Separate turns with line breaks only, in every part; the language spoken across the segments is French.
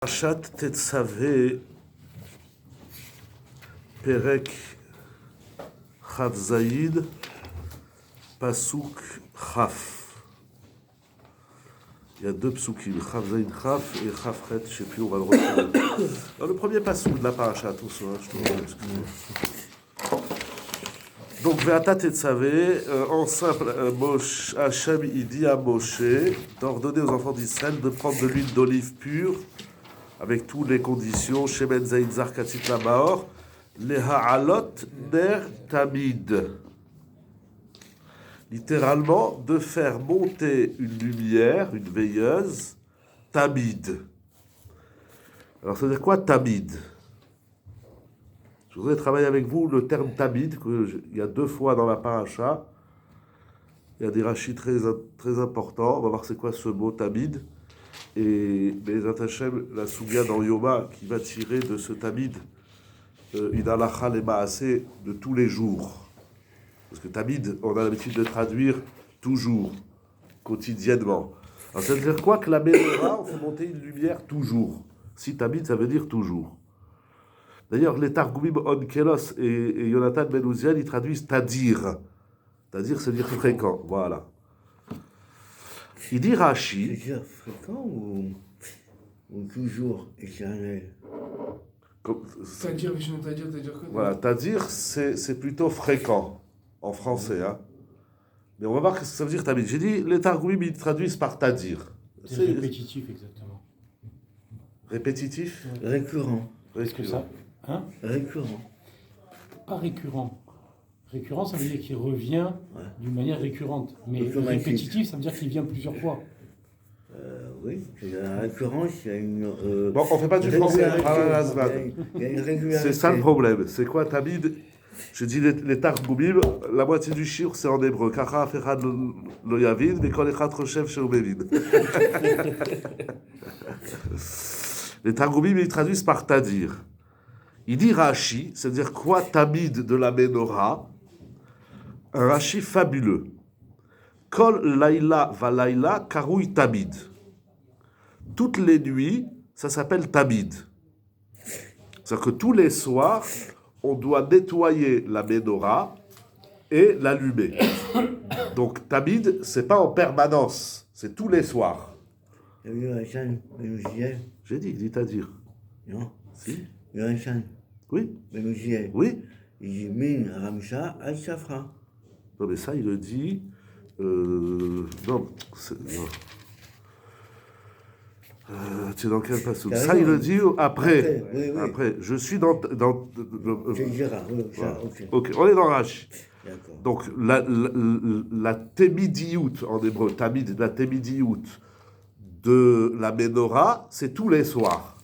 Parashat Tetzaveh, Perek Chav Zaïd, Pasuk Chaf. Il y a deux psukim, Chav Zaïd Chaf et Chav Chet, je ne sais plus, on va le retrouver. Dans le premier pasuk de la parashat, attention, je te remets, excuse-moi. Donc, Ve'ata Tetzaveh, en simple, Hachem, il dit à Moshe d'ordonner aux enfants d'Israël de prendre de l'huile d'olive pure, avec toutes les conditions, Shemen Zaïd Zarkatit Lamaor, les Ha'alot Ner Tamid. Littéralement, de faire monter une lumière, une veilleuse, Tamid. Alors, ça veut dire quoi, Tamid? Je voudrais travailler avec vous le terme Tamid, il y a deux fois dans la paracha. Il y a des rachis très importants. On va voir c'est quoi ce mot Tamid. Et Be'ezrat Hashem, la Souga dans Yoma, qui va tirer de ce Tamid une halakha les maaseh de tous les jours. Parce que Tamid, on a l'habitude de traduire toujours, quotidiennement. Alors ça veut dire quoi? Que la Menorah, on fait monter une lumière toujours. Si Tamid, ça veut dire toujours. D'ailleurs, les Targumim Onkelos et Yonatan Ben Uziel, ils traduisent Tadir. Tadir, c'est dire fréquent. Voilà. Il dit Rashi.
C'est dire fréquent ou toujours éternel?
Tadir, t'as dire quoi?
Voilà, Tadir, c'est plutôt fréquent en français. Hein. Mais on va voir ce que ça veut dire Tamid. J'ai dit, les Targumim, ils traduisent par Tadir.
C'est répétitif, exactement.
Répétitif?
Récurrent.
Est-ce que ça hein?
Récurrent.
Pas récurrent. Récurrent, ça veut dire qu'il revient d'une manière récurrente. Mais
Automatique.
répétitif, ça veut dire qu'il vient plusieurs fois.
Oui, la récurrence, il y a une.
Bon, on ne fait pas du français.
Il y a une régularité.
C'est ça le problème. C'est quoi Tamid? Je dis les Targumim, la moitié du shir c'est en hébreu. Kacha Ferad lo yavid, mais kol echad choshev shehu mevin. Les Targumim, ils traduisent par Tadir. Il dit Rashi, c'est-à-dire quoi Tamid de la Menorah? Un Rashi fabuleux. Kol laïla va laïla karoui Tamid. Toutes les nuits, ça s'appelle Tamid. C'est-à-dire que tous les soirs, on doit nettoyer la Menorah et l'allumer. Donc Tamid, c'est pas en permanence, c'est tous les soirs.
Il y a eu un chan, Benouziel.
J'ai dit, il dit à dire.
Non.
Si?
Il y a un chan,
Oui?
Benouziel.
Oui?
Il dit Min Ramcha al Safra.
Non, mais ça, il le dit. Non. Tu es dans quel passage? Ça, il le dit après.
Oui.
Après. Je suis dans.
Tu diras, oui, ça, ok.
Ok, on est dans Rashi.
D'accord.
Donc, la Temidiout, en hébreu, Tamid, la Temidiout de la Menorah, c'est tous les soirs.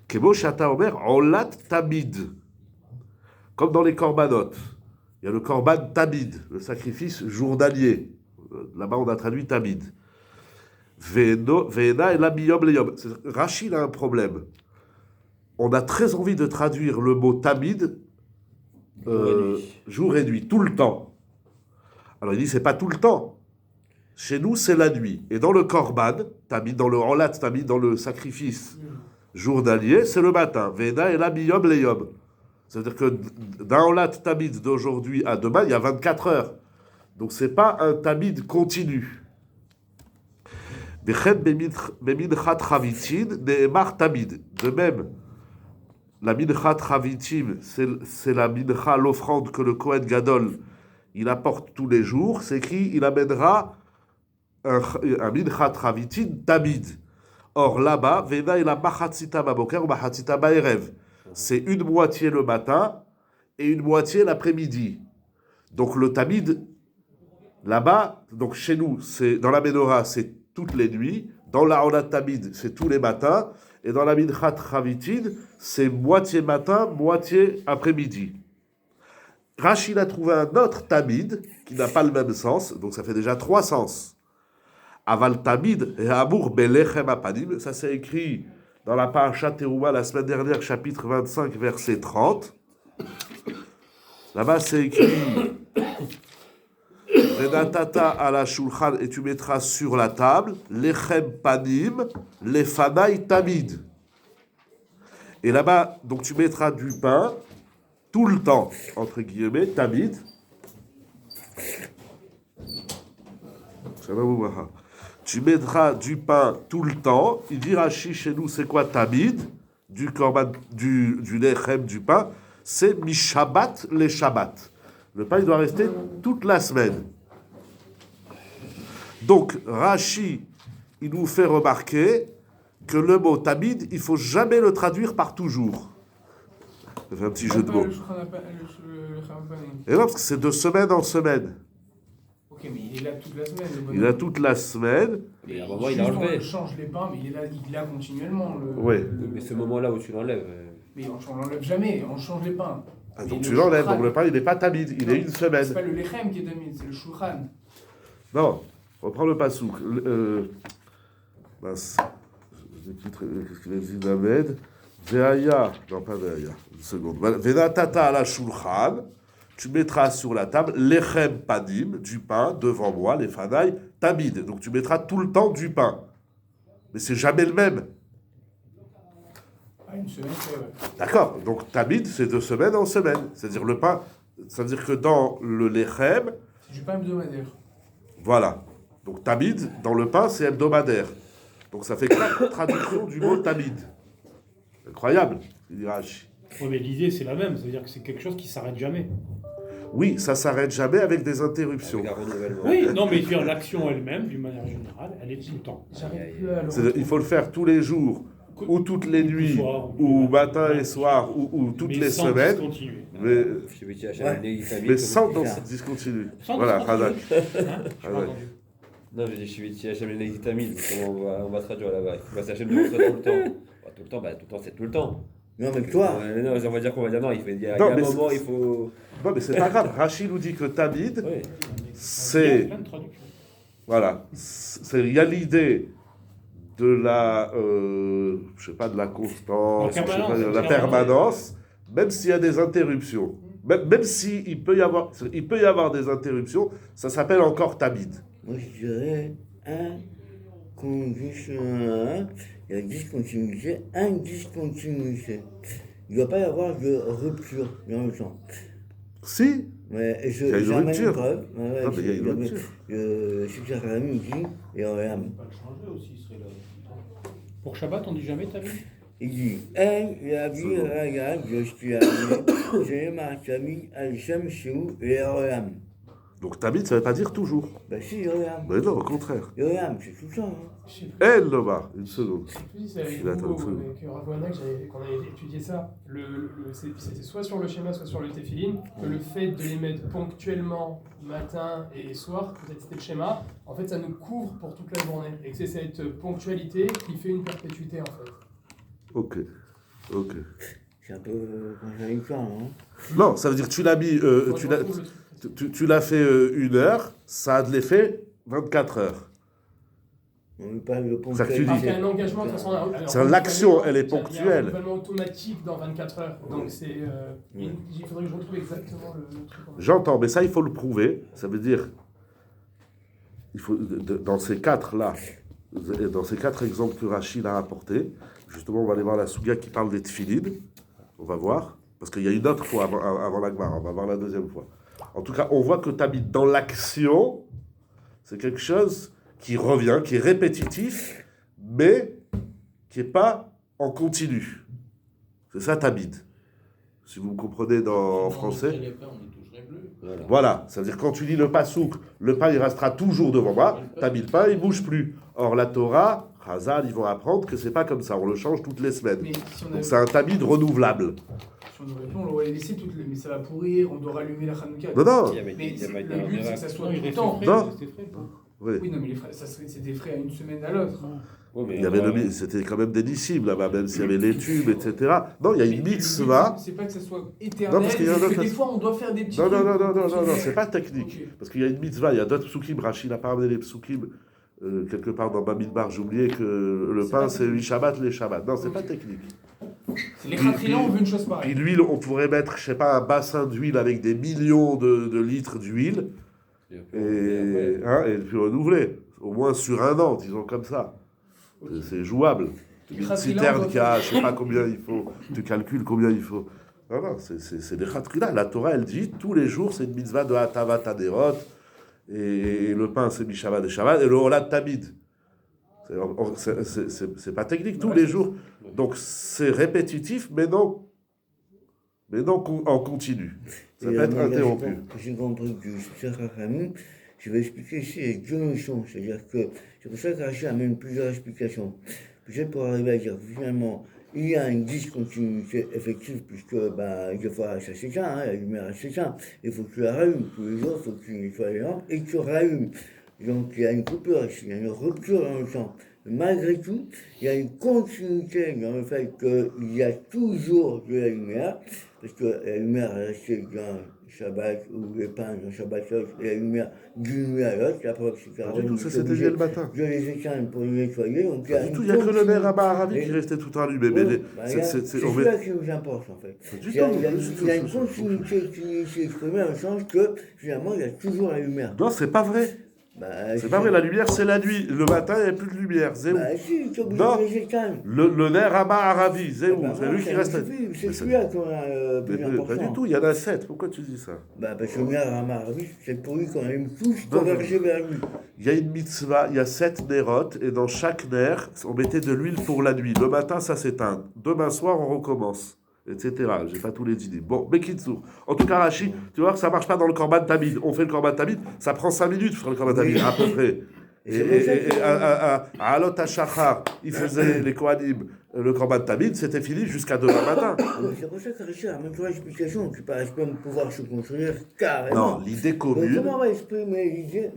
Kemo Shata Omer, Olat Tamid. Comme dans les Korbanot. Il y a le Korban Tamid, le sacrifice journalier. Là-bas, on a traduit Tamid. Ve'ena et la miyom leyom. Rachid a un problème. On a très envie de traduire le mot Tamid jour et nuit, tout le temps. Alors il dit, c'est pas tout le temps. Chez nous, c'est la nuit. Et dans le Korban, Tamid, dans le Olat Tamid, dans le sacrifice journalier, c'est le matin. Ve'ena et la miyom leyom. C'est-à-dire que d'un Olat Tamid d'aujourd'hui à demain, il y a 24 heures. Donc c'est pas un Tamid continu. De même, la Minchat Chavitim, c'est la Mincha, l'offrande que le Kohen Gadol, il apporte tous les jours. C'est écrit, il amènera un Minchat Chavitim Tamid. Or là-bas, Vena il a Machatzita Baboker ou Machatzita Baerev. C'est une moitié le matin et une moitié l'après-midi. Donc le Tamid, là-bas, donc chez nous, c'est dans la Menorah, c'est toutes les nuits. Dans la Olat Tamid, c'est tous les matins. Et dans la Minchat Chavitin, c'est moitié matin, moitié après-midi. Rachid a trouvé un autre Tamid qui n'a pas le même sens, donc ça fait déjà 3 sens. Aval Tamid et Amour Belechem Apanim, ça c'est écrit dans la Parashat Teruma la semaine dernière, chapitre 25, verset 30. Là-bas c'est écrit Venatata à la shulchan, et tu mettras sur la table, lechem panim, lefanai tamid. Et là-bas, donc tu mettras du pain tout le temps, entre guillemets, tamid. Tu mettras du pain tout le temps. Il dit Rashi chez nous, c'est quoi tamid? Du korban, du lechem, du pain. C'est mi-shabbat les shabbat. Le pain, il doit rester toute la semaine. Donc, Rashi, il nous fait remarquer que le mot tamid, il ne faut jamais le traduire par toujours. Ça fait un petit jeu de mots. Et non, parce que c'est de semaine en semaine.
Ok, mais il est là toute la semaine.
Il a toute la semaine.
Et à un moment, il a enlevé.
On change les pains, mais il est là continuellement.
Oui.
Mais ce moment-là où tu l'enlèves.
Mais on l'enlève jamais, on change les pains.
Ah, donc tu l'enlèves, donc le pain, il n'est pas tamid, il est une semaine.
C'est pas le lechem qui est tamid, c'est le shulchan.
Non, reprends le pasouk. Mince. Qu'est-ce qu'il a dit Named? Veaya, non pas Veaya, une seconde. Venatata à la shulchan, tu mettras sur la table lechem panim, du pain, devant moi, les fanaï, tamid. Donc tu mettras tout le temps du pain. Mais c'est jamais le même.
Ah, une semaine, c'est ouais.
D'accord, donc tamid, c'est de semaine en semaine. C'est-à-dire le pain, c'est-à-dire que dans le lechem,
C'est du pain hebdomadaire.
voilà. Donc tamid, dans le pain, c'est hebdomadaire. Donc ça fait 4 traductions du mot tamid. Incroyable, il dit Rashi.
Oui, mais l'idée, c'est la même. Ça veut dire que c'est quelque chose qui ne s'arrête jamais.
Oui, ça s'arrête jamais avec des interruptions.
Avec un renouvellement.
Oui, non, mais dire l'action elle-même, d'une manière générale, elle est tout le temps.
J'arrive plus à le
C'est-à-dire, il faut le faire tous les jours, ou toutes les nuits,
Soir,
ou matin et soir, ou toutes
mais
les
sans
semaines,
discontinuer.
mais, mais sans discontinuer.
Sans
Voilà,
discontinuer.
Hazak.
Hein, je l'ai
Ouais.
entendu.
Non, je dis Shiviti Hachem Lenei Tamid. Comment on va traduire là-bas? Bah, c'est Hachem de tout le temps. Bah, tout le temps, tout le temps, c'est tout le temps.
Non, mais toi,
Non, on va dire qu'on va dire non, il y a
Non,
un
mais
moment,
c'est-
il faut.
Non, mais c'est pas grave. Rachid nous dit que tamid,
Oui.
Il y a
c'est.
plein de traductions.
Voilà. Il y a l'idée de la. Je sais pas, de la constance,
La
je sais
permanence,
pas, de la permanence, même s'il y a des interruptions. Même s'il peut y avoir des interruptions, ça s'appelle encore tamid.
moi je dirais inconditionnel, il y a discontinuité, indiscontinuité. Il ne doit pas y avoir de rupture dans le temps.
Si,
Mais
il y a une
j'amène
rupture.
preuve. Ouais,
Non, mais il y a une rupture.
C'est que Rami dit, et regarde,
On peut pas le changer aussi, ce serait là. Pour Shabbat, on dit jamais ta vie.
il dit, la vie, regarde, je suis allé, j'ai ma famille, Al-Shem, Shu, et regarde.
donc tamid, ça veut pas dire toujours.
Ben si, regarde.
Mais non, au contraire.
Regarde, c'est tout ça. Hein.
Je sais plus.
Elle, Lomar, une seconde.
Je sais plus si c'est avec
Il attend
vous
une seconde.
ou avec Ravoana qu'on avait étudié ça. C'était soit sur le schéma, soit sur le téphilin, que le fait de les mettre ponctuellement matin et soir, peut-être c'était le schéma, en fait ça nous couvre pour toute la journée. Et que c'est cette ponctualité qui fait une perpétuité en fait.
Ok. Ok.
C'est un peu contradictoire, hein.
Non, ça veut dire que tu l'as mis.
Moi,
Tu
je
l'as-
retrouve le truc.
tu l'as fait 1 heure, ça a de l'effet 24 heures.
On ne pas le
Ça que tu dis.
Parce qu'il y a un engagement de toute façon. alors,
C'est l'action, elle est
il y a un
ponctuelle.
renouvellement automatique dans 24 heures. Donc c'est. Il faudrait que je retrouve exactement le truc.
J'entends, mais ça, il faut le prouver. Ça veut dire, dans ces 4 là, dans ces 4 exemples que Rachid a apportés, justement, on va aller voir la Souga qui parle des tfilines. On va voir. Parce qu'il y a une autre fois avant la Gemara. On va voir la deuxième fois. En tout cas, on voit que tu habites dans l'action. C'est quelque chose qui revient, qui est répétitif, mais qui n'est pas en continu. C'est ça, tabid. Si vous me comprenez en français. Voilà, ça veut dire quand tu lis le pasouk, le pain il restera toujours devant moi, tabid le pain il bouge plus. Or la Torah, Chazal, ils vont apprendre que c'est pas comme ça, on le change toutes les semaines.
Mais si on
Donc
avait,
c'est un tabid renouvelable.
si on aurait pu, on l'aurait laissé toutes les. Mais ça va pourrir, on doit rallumer la Hanouka.
Non, non,
Mais le but c'est que ça soit
Non, il
tout le
reste
temps.
frais,
Non.
il restait frais, quoi.
oui.
Oui, non, mais les frais, c'est des frais à une semaine à l'autre.
Ouais, mais
Il y avait c'était quand même des disciples là-bas, même s'il y avait les tubes, etc. Non, il y a
Mais
une
le but,
mitzvah.
c'est pas que ça soit
Non,
éternel,
parce qu'il y a un
c'est que
autre-
des fois on doit faire des petits
Non, non,
trucs
non, non,
pour
non, non, non,
continuer.
c'est pas technique.
Ok.
Parce qu'il y a une mitzvah, il y a d'autres psukim. Rachid n'a pas ramené les psukim. Quelque part dans Bamidbar, j'ai oublié que le
C'est
pain
pas
c'est
technique.
8 Shabbat, les Shabbats. Non, c'est
Ok.
pas technique.
Les khatrilans, on veut une chose
Puis
pareille.
l'huile, on pourrait mettre, je sais pas, un bassin d'huile avec des millions de litres d'huile. Et puis renouveler. Au moins sur un an, disons comme ça. C'est jouable. Une citerne qui a, je sais pas combien il faut, tu calcules combien il faut. Non, c'est des khatrila. La Torah, elle dit, tous les jours, c'est une mitzvah de hatavat haderot, et le pain, c'est Mishavad et Shabbat, et le Olad Tamid. C'est pas technique, tous les jours. Donc, c'est répétitif, mais non en continu. Ça peut être interrompu.
J'ai compris que Cher Rachamim, je vais expliquer ici les deux notions. C'est-à-dire que c'est pour ça que Rachid amène plusieurs explications. Peut-être pour arriver à dire que finalement, il y a une discontinuité effective, puisque des fois ça s'éteint, la lumière elle s'éteint. Il faut que tu la rallumes. Tous les jours, il faut que tu nettoies les lampes et que tu rallumes. Donc il y a une coupure ici, il y a une rupture dans le temps. Malgré tout, il y a une continuité dans le fait qu'il y a toujours de la lumière, parce que la lumière est restée dans le Shabbat ou les pains dans le Shabbat, et la lumière d'une nuit à l'autre, la preuve c'est
Tout ça, c'était lié le matin.
Je les éteins pour les nettoyer. Donc il y a
Il n'y a que le nerf arabe qui restait tout allumé.
c'est celui-là qui nous importe en fait. Il y a une continuité qui s'est exprimée dans le sens que finalement il y a toujours la lumière.
Non, c'est pas vrai. C'est pas vrai, la lumière c'est la nuit. Le matin, il n'y a plus de lumière. Zéou.
Si, tu es obligé
Non,
de les éteindre.
le nerf arabi, Zéou. C'est lui qui reste.
C'est celui-là qu'on a plus important.
Pas du tout, il y en a 7. Pourquoi tu dis ça?
Parce que le nerf arabi, c'est pour lui qu'on aime tous converger vers lui.
Il y a une mitzvah, il y a 7 nérotes, et dans chaque nerf, on mettait de l'huile pour la nuit. Le matin, ça s'éteint. Demain soir, on recommence. Etc. J'ai pas tous les idées. Bon, Bekitsour. En tout cas, Rachid, tu vois que ça marche pas dans le Korban Tamid. On fait le Korban Tamid, ça prend 5 minutes pour faire le Korban Tamid, à peu près. Et à Alot HaShachar, il faisait les Kohanim, le Korban Tamid, c'était fini jusqu'à demain matin.
C'est pour ça que Richard, même sur l'explication, tu parles pas de pouvoir se construire carrément.
Non, l'idée
Donc,
commune.
comment on va exprimer l'idée,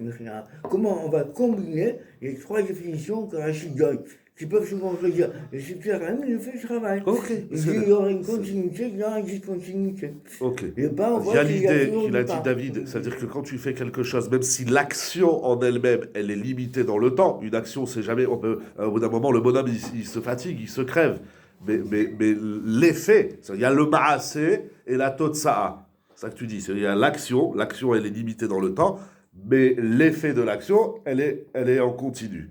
comment on va combiner les trois définitions que Rachid donne, qui peuvent se contredire. Et c'est Pierre Rami, il fait le travail.
Ok.
Il y aura une continuité, il y aura une discontinuité.
Ok.
Et on
Il
voit
y a
qu'il
l'idée
toujours
qu'il a
du
dit
pain.
David, c'est-à-dire que quand tu fais quelque chose, même si l'action en elle-même, elle est limitée dans le temps, une action, c'est jamais, au bout d'un moment, le bonhomme, il se fatigue, il se crève. Mais l'effet, il y a le ma'asé et la totsa'a. C'est ça que tu dis. Il y a l'action, elle est limitée dans le temps, mais l'effet de l'action, elle est en continu.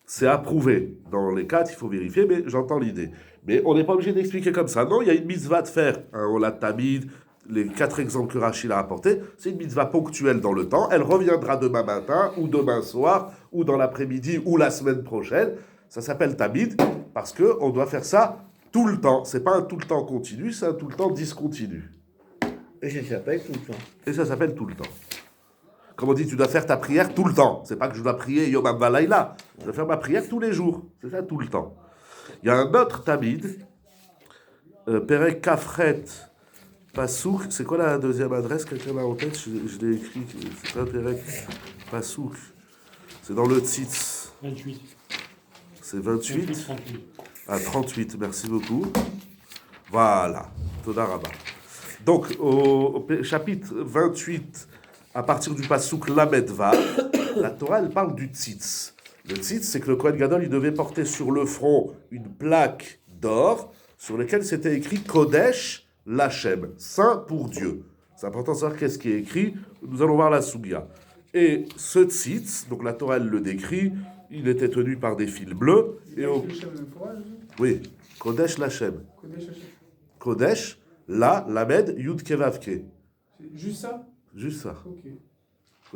C'est approuvé. Dans les 4, il faut vérifier, mais j'entends l'idée. Mais on n'est pas obligé d'expliquer comme ça. Non, il y a une mitzvah de faire. On l'a tamid, les 4 exemples que Rachid a apportés, c'est une mitzvah ponctuelle dans le temps. Elle reviendra demain matin, ou demain soir, ou dans l'après-midi, ou la semaine prochaine. Ça s'appelle tamid, parce qu'on doit faire ça tout le temps. C'est pas un tout le temps continu, c'est un tout le temps discontinu.
Et ça s'appelle tout le temps.
Et ça s'appelle tout le temps. Comme on dit, tu dois faire ta prière tout le temps. C'est pas que je dois prier Yom Havalaïla. Je dois faire ma prière tous les jours. C'est ça, tout le temps. Il y a un autre tamid, Perek Kafret Pasouk. C'est quoi la deuxième adresse? Quelqu'un l'a en tête? Je l'ai écrit. C'est pas Perek Pasouk. C'est dans le Tzitz.
28.
C'est 28.
38.
Ah, 38, merci beaucoup. Voilà. Toda Rabba. Donc, au chapitre 28, à partir du Pasouk Lamed Vav, la Torah, elle parle du tzitz. Le tzitz, c'est que le Kohen Gadol, il devait porter sur le front une plaque d'or sur laquelle c'était écrit Kodesh Lachem, Saint pour Dieu. C'est important de savoir qu'est-ce qui est écrit. Nous allons voir la Sougia. Et ce tzitz, donc la Torah, elle le décrit, il était tenu par des fils bleus. Oui, Kodesh Lachem. Kodesh, Lamed, Yud Kevavke.
C'est juste ça?
Juste ça.
Ok.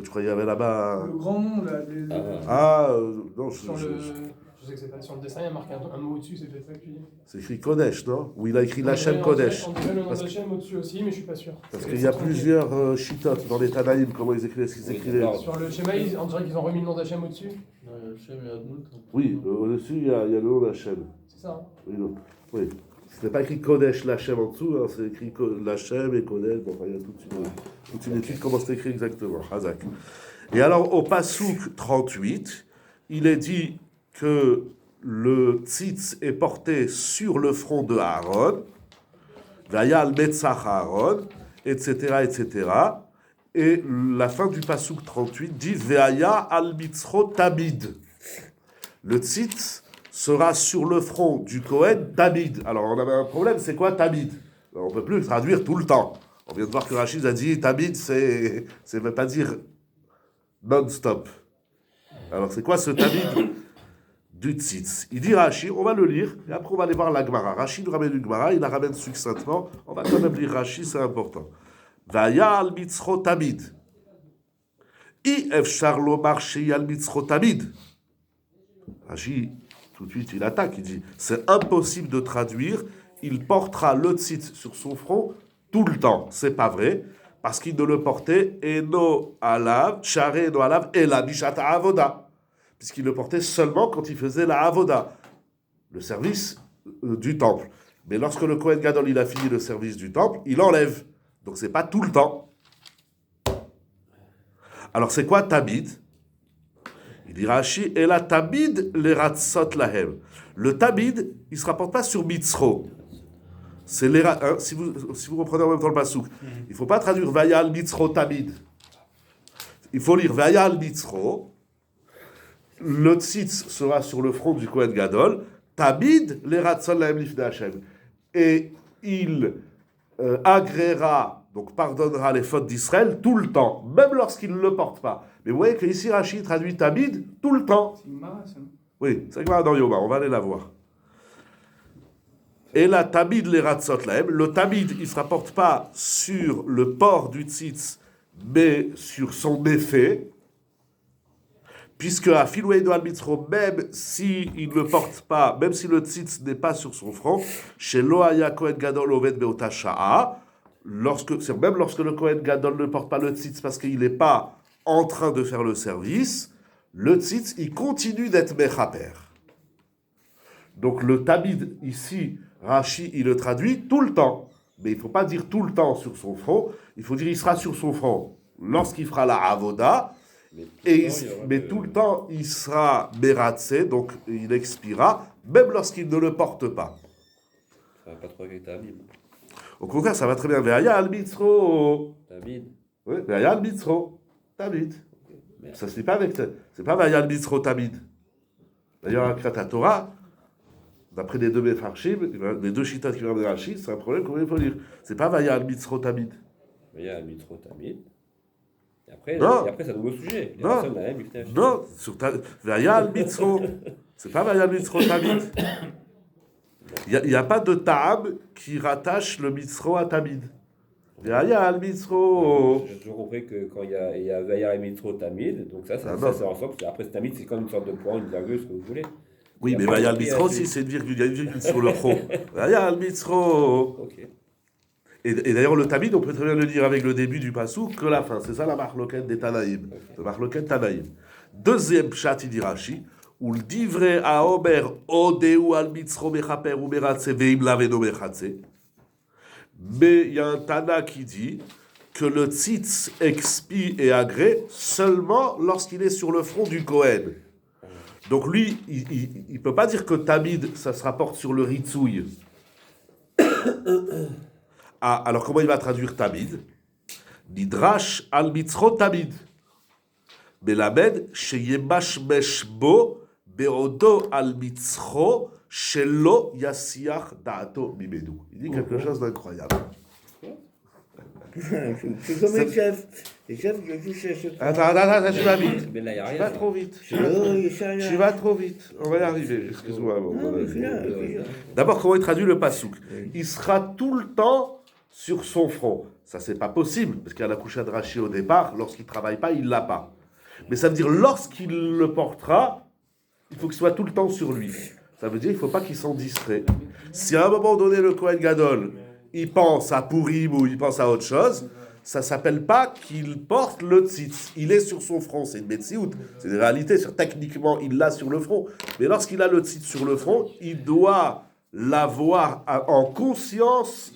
Tu croyais qu'il y avait là-bas.
Le grand nom là.
Non,
Je sais que c'est pas sur le dessin, il y a marqué un mot au-dessus, c'est peut-être ça que tu dis.
c'est écrit Kodesh, non? Ou il a écrit Lachem Kodesh.
On dirait le nom d'Hachem au-dessus aussi, mais je suis pas sûr.
Parce qu'il y a plusieurs shitotes dans les Tanaïm, comment ils écrivaient, ce qu'ils écrivaient.
Sur le schéma, on dirait qu'ils ont remis le nom d'Hachem au-dessus.
Oui, au-dessus, il y a le nom d'Hachem.
C'est ça, hein?
Oui, non. Oui. C'était pas écrit Kodesh Lachem en dessous, hein, c'est écrit Lachem et Kodesh. Bon, il y a toute une étude comment c'est écrit exactement. Hazak. Et alors, au Pasouk 38, il est dit que le tzitz est porté sur le front de Aaron, Vaya al Metzach Aaron, etc., etc. Et la fin du Pasouk 38 dit Vaya al Mitzro Tamid. Le tzitz sera sur le front du Kohen Tamid. Alors on avait un problème, c'est quoi Tamid? On ne peut plus le traduire tout le temps. On vient de voir que Rachid a dit Tamid, c'est ne veut pas dire non-stop. Alors, c'est quoi ce tamid du tzitz? Il dit Rashi, on va le lire, et après on va aller voir la Gemara. Rashi nous ramène une Gemara, il la ramène succinctement. On va quand même lire Rashi, c'est important. Vaya al mitzro tamid. I efshar lomar shei al mitzro tamid. Rashi, tout de suite, il attaque, il dit c'est impossible de traduire, il portera le tzitz sur son front tout le temps. C'est pas vrai, parce qu'il ne le portait eno alav, share eno alav, et la bishata avoda. Puisqu'il le portait seulement quand il faisait la avoda, le service du temple. Mais lorsque le Kohen Gadol il a fini le service du temple, il enlève. Donc c'est pas tout le temps. Alors c'est quoi tabid? Il dit Rashi, et la tabid les ratzot lahem. Le tabid, il se rapporte pas sur mitzro. C'est les si vous reprenez en même temps le pasouk, il faut pas traduire vayal mitzro tabid. Il faut lire vayal mitzro. Le tzitz sera sur le front du Kohen Gadol, Tabid les ratzon lahem lifnei Hashem. Et il agréera, donc pardonnera les fautes d'Israël tout le temps, même lorsqu'il ne le porte pas. Mais vous voyez que ici Rashi traduit Tabid tout le temps.
C'est une mara, ça, non?
Oui, c'est Gemara dans Yoma, on va aller la voir. Et la Tabid les ratzot lahem, le Tabid il ne se rapporte pas sur le port du tzitz, mais sur son effet. Puisque à Filoué de Al-Mitzro, même s'il ne le porte pas, même si le tzitz n'est pas sur son front, chez Loaya Kohen Gadol Oved Beota Sha'a, même lorsque le Kohen Gadol ne porte pas le tzitz parce qu'il n'est pas en train de faire le service, le tzitz, il continue d'être mechaper. Donc le tabid, ici, Rashi, il le traduit tout le temps. Mais il ne faut pas dire tout le temps sur son front, il faut dire il sera sur son front lorsqu'il fera la avoda. Mais tout le temps, il sera Beratse, donc il expira, même lorsqu'il ne le porte pas.
Ça va pas trop avec ta Bible.
Au contraire, ça va très bien. Ve'aya al mitzro.
David.
Oui, ve'aya al mitzro. Tabid. Ça se dit pas avec. C'est pas ve'aya al mitzro tabid. D'ailleurs, à Kriyat Torah, d'après les deux Mefarshim, les deux Shitat qui viennent de Rashi, c'est un problème qu'on peut lire. C'est pas ve'aya al mitzro tabid.
Ve'aya al mitzro tabid. Et après, c'est un nouveau sujet. Les
Non,
personnes, la même,
non, sur Ve'aya al mitzro. C'est pas ve'aya al mitzro tabid. Il n'y a pas de ta'am qui rattache le mitzro à tabid. Ve'aya al mitzro.
J'ai toujours compris que quand il y a Ve'aya al mitzro tamid, donc ça c'est ensemble. Après, ce tamid, c'est comme une sorte de point, une virgule, ce que vous voulez.
Oui, mais Ve'aya al mitzro aussi, c'est une virgule. Il y a une virgule sur le front. Ve'aya al mitzro.
Ok.
Et d'ailleurs, le tamid, on peut très bien le lire avec le début du pasouk que la fin. C'est ça la marloquette des Tanaïm. La marloquette Tanaïm. Deuxième pshat, il dit Rashi, où le divrei à Omer, Odeu al mitzro mechaper ou meratse veim laveno mechatse. Mais il y a un Tana qui dit que le tzitz expie et agrée seulement lorsqu'il est sur le front du Kohen. Donc lui, il ne peut pas dire que tamid, ça se rapporte sur le ritsoui. Ah, alors comment il va traduire tamid? Nidrash al mitzro tamid. Melamed sheyemash meshbo beodo al mitzro shelo yasiach da'ato mimenu. Il dit quelque chose d'incroyable.
C'est comme les chefs. Les chefs, je touche à chaque fois.
Attends, tu vas vite.
Mais là, il n'y a
Tu
rien.
vas trop vite.
Tu
Tu vas trop vite. On va y arriver. Excuse-moi.
vas.
D'abord, comment il traduit le pasouk? Il sera tout le temps sur son front. Ça, c'est pas possible, parce qu'il y a la coucha de Rashi au départ. Lorsqu'il ne travaille pas, il ne l'a pas. Mais ça veut dire, lorsqu'il le portera, il faut qu'il soit tout le temps sur lui. Ça veut dire qu'il ne faut pas qu'il s'en distrait. Si à un moment donné, le Kohen Gadol, il pense à Purim ou il pense à autre chose, ça ne s'appelle pas qu'il porte le tzitz. Il est sur son front. C'est une metsiout. C'est une réalité. Techniquement, il l'a sur le front. Mais lorsqu'il a le tzitz sur le front, il doit l'avoir en conscience.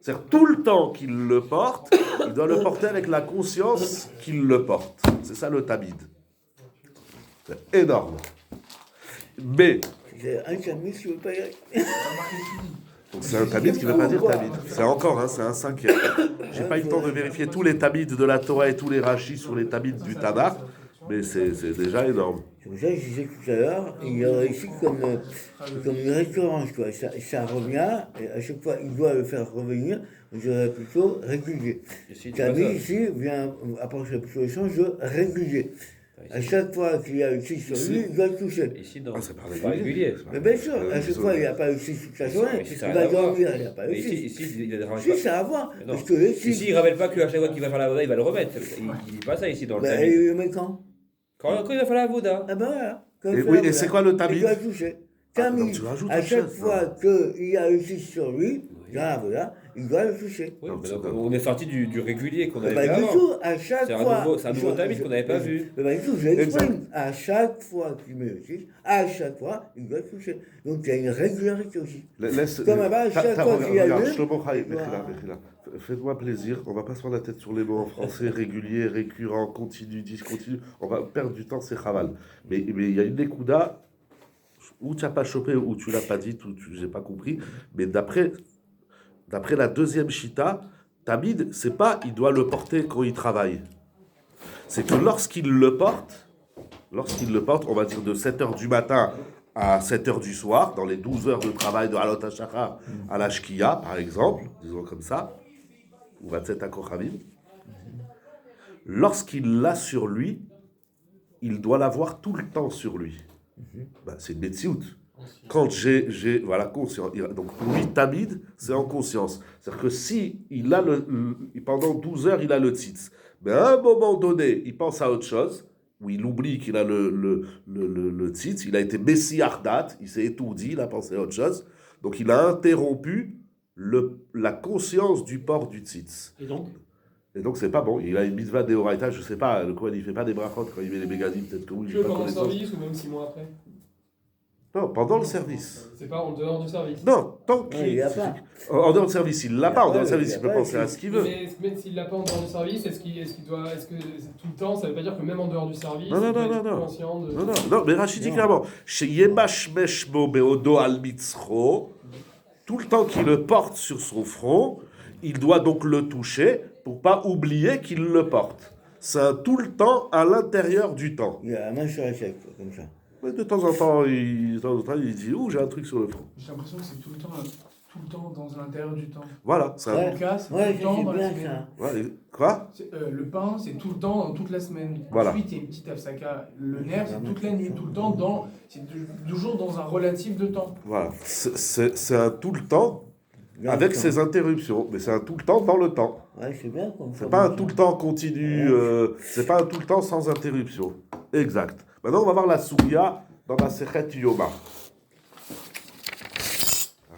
C'est-à-dire, tout le temps qu'il le porte, il doit le porter avec la conscience qu'il le porte. C'est ça le tamid. C'est énorme. Mais,
C'est un chamis qui ne veut pas y aller.
donc c'est un tamid qui ne veut pas dire tamid. C'est encore, c'est un cinquième. J'ai pas eu le temps de vérifier tous les tamids de la Torah et tous les rachis sur les tamids du Tanakh. Mais c'est déjà énorme.
C'est pour ça que je disais tout à l'heure, il y aurait ici comme une récurrence, quoi. Ça revient, et à chaque fois, il doit le faire revenir, je dirais plutôt régulier.
Ici, tu vois
Camille,
ça.
ici, vient apporter plutôt le sens de régulier. À chaque fois qu'il y a le 6 sur lui, il doit le toucher.
Ici, non.
Ah, c'est pas
C'est pas régulier.
Mais bien sûr, à chaque fois, il n'y a pas le 6 toute la journée.
Ici, ça
Il
n'a rien
va
à voir.
dormir, il n'y a pas le
Mais
6.
ici, il ne ramène
Si,
pas.
ça a à voir.
Mais non.
Parce que le 6.
Ici, il ne rappelle pas qu'à chaque fois qu'il va faire la voda, il va le remettre. Il dit pas ça ici dans le
Ben,
tamis.
il le met quand
Quand il va faire la voda.
Ah ben voilà. Quand
Et
il fait
oui,
la
et
boule,
c'est quoi le tamis
Il doit toucher.
Ah,
Tamis,
donc tu rajoutes
à
autre
chaque
chose,
fois qu'il y a le 6 sur lui, là, voilà, il doit le toucher.
Oui,
Non,
mais
c'est
donc,
pas-
on est sorti du régulier qu'on
Mais
avait
pas
vu
du
avant.
tout, à chaque
C'est un
fois.
nouveau tamis qu'on n'avait pas vu.
Mais pas du tout, je l'exprime. À chaque fois qu'il met le 6, à chaque fois, il doit le toucher. Donc il y a une régularité aussi.
Laisse,
Comme là-bas, chaque fois qu'il y a
regarde,
lieu,
Shlomo Chaim,
il doit-
Mechila. Faites-moi plaisir, on va pas se prendre la tête sur les mots en français, régulier, récurrent, continu, discontinu, on va perdre du temps, c'est chaval. Mais il y a une écouda, où tu n'as pas chopé, ou tu l'as pas dit, ou tu j'ai pas compris, mais d'après la deuxième chita, Tamid, c'est pas il doit le porter quand il travaille. C'est que lorsqu'il le porte, on va dire de 7h du matin à 7h du soir, dans les 12 heures de travail de Halot HaShachar à la Shkia, par exemple, disons comme ça, ou 27 à Kochavim, lorsqu'il l'a sur lui, il doit l'avoir tout le temps sur lui. Ben, c'est une metsiout. Quand j'ai voilà, conscience. Donc pour lui, Tamid, c'est en conscience. C'est-à-dire que si il a pendant 12 heures, il a le tzitz, mais à un moment donné, il pense à autre chose, où il oublie qu'il a le tzitz, il a été Messi Ardat, il s'est étourdi, il a pensé à autre chose, donc il a interrompu la conscience du port du tzitz. Et donc c'est pas bon, il a une mitzvah d'Eoraita, je sais pas, le Kohen il fait pas des brachot quand il met les mégadim, peut-être que oui, j'ai
Que
pas
pendant le
connaissance.
service ou même 6 mois après?
Non, pendant le service.
C'est pas en dehors du service.
Non, tant
Ouais, il y a pas.
En dehors du service, il l'a pas. En dehors du service,
il y a
il peut
pas,
penser à
il-
ce qu'il veut.
Mais s'il l'a pas en dehors du service, est-ce que c'est tout le temps? Ça veut pas dire que même en dehors du service,
Non, non,
il doit
non,
être
non.
conscient de.
Non, mais Rachid dit clairement, chez Yemash Meshmo Beodo al Mitzro, tout le temps qu'il le porte sur son front, il doit donc le toucher pour pas oublier qu'il le porte. C'est un tout le temps à l'intérieur du temps.
Il a la main sur la tête, quoi, comme ça.
Mais de temps en temps, il dit ouh, j'ai un truc sur le front.
J'ai l'impression que c'est tout le temps dans l'intérieur du temps.
Voilà, c'est un.
Ouais.
Le cas, c'est
Ouais,
tout le temps
c'est
dans la
bien
semaine.
ça.
Voilà, quoi
Le pain, c'est tout le temps dans toute la semaine.
Voilà.
Ensuite, il y a une petite afsaka. Le nerf, c'est toute la nuit, tout le temps toujours dans un relatif de temps.
Voilà, c'est un tout le temps
Dans
avec
le temps.
ses interruptions, mais c'est un tout le temps dans le temps.
Ouais, c'est bien comme
C'est pas un tout le temps continu, c'est pas un tout le temps sans interruption. Exact. Maintenant, on va voir la Souya dans la Sechet Yoma.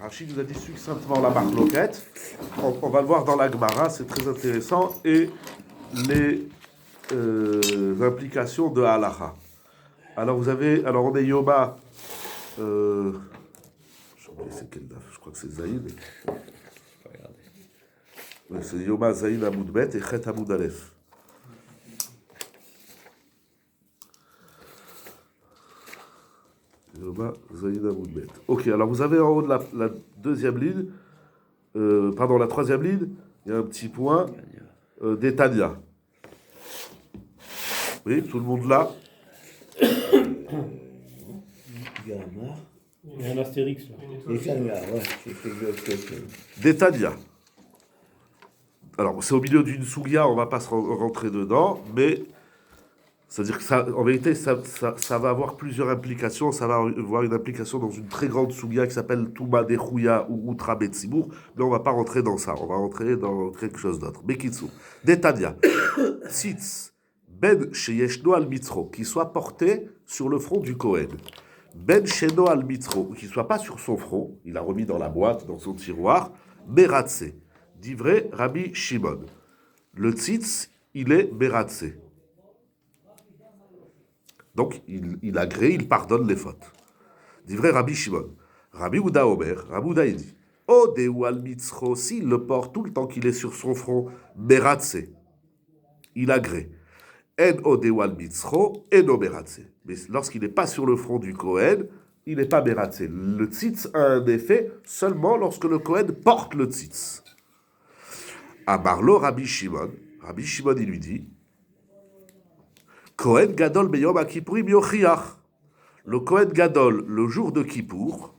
Rachid nous a dit succinctement la marloquette. On va le voir dans la Gemara, c'est très intéressant. Et les implications de Halacha. Alors, on est Yoma. J'ai oublié c'est quel daf, je crois que c'est Zaïd. Ouais, c'est Yoma Zaïd Amoud Bet et Chet Amoud Aleph. Yoma Zaïd Amoud Bet. Ok, alors vous avez en haut de la deuxième ligne, la troisième ligne, il y a un petit point d'Etania. Oui, tout le monde là.
Gamma.
Il y a un astérix là.
Une étoile.
Et ça, là, ouais, c'est
D'Etania. Alors, c'est au milieu d'une soulia, on ne va pas se rentrer dedans, mais c'est-à-dire que ça, en vérité, ça va avoir plusieurs implications. Ça va avoir une implication dans une très grande soulia qui s'appelle Touma Dechouya ou Outra Betsibour, mais on ne va pas rentrer dans ça. On va rentrer dans quelque chose d'autre. Bekitsu. D'Etania. Tzitz. Ben Sheyeshno al Mitzro, qui soit porté sur le front du Kohen. Ben Sheno al Mitzro, qui ne soit pas sur son front, il l'a remis dans la boîte, dans son tiroir, Meratse, d'ivré Rabbi Shimon. Le tzitz, il est Meratse. Donc, il agrée, il pardonne les fautes. D'ivré Rabbi Shimon. Rabbi Ouda Omer, Rabbi Ouda il dit, Odeu al Mitzro, s'il le porte tout le temps qu'il est sur son front, Meratse, il agrée. En Odeu al Mitzro, en Meratse. Mais lorsqu'il n'est pas sur le front du Kohen, il n'est pas Meratse. Le tzitz a un effet seulement lorsque le Kohen porte le tzitz. Amarlo Rabbi Shimon. Rabbi Shimon, il lui dit Kohen Gadol Beyom HaKippurim Yochiach. Le Kohen Gadol, le jour de Kippour,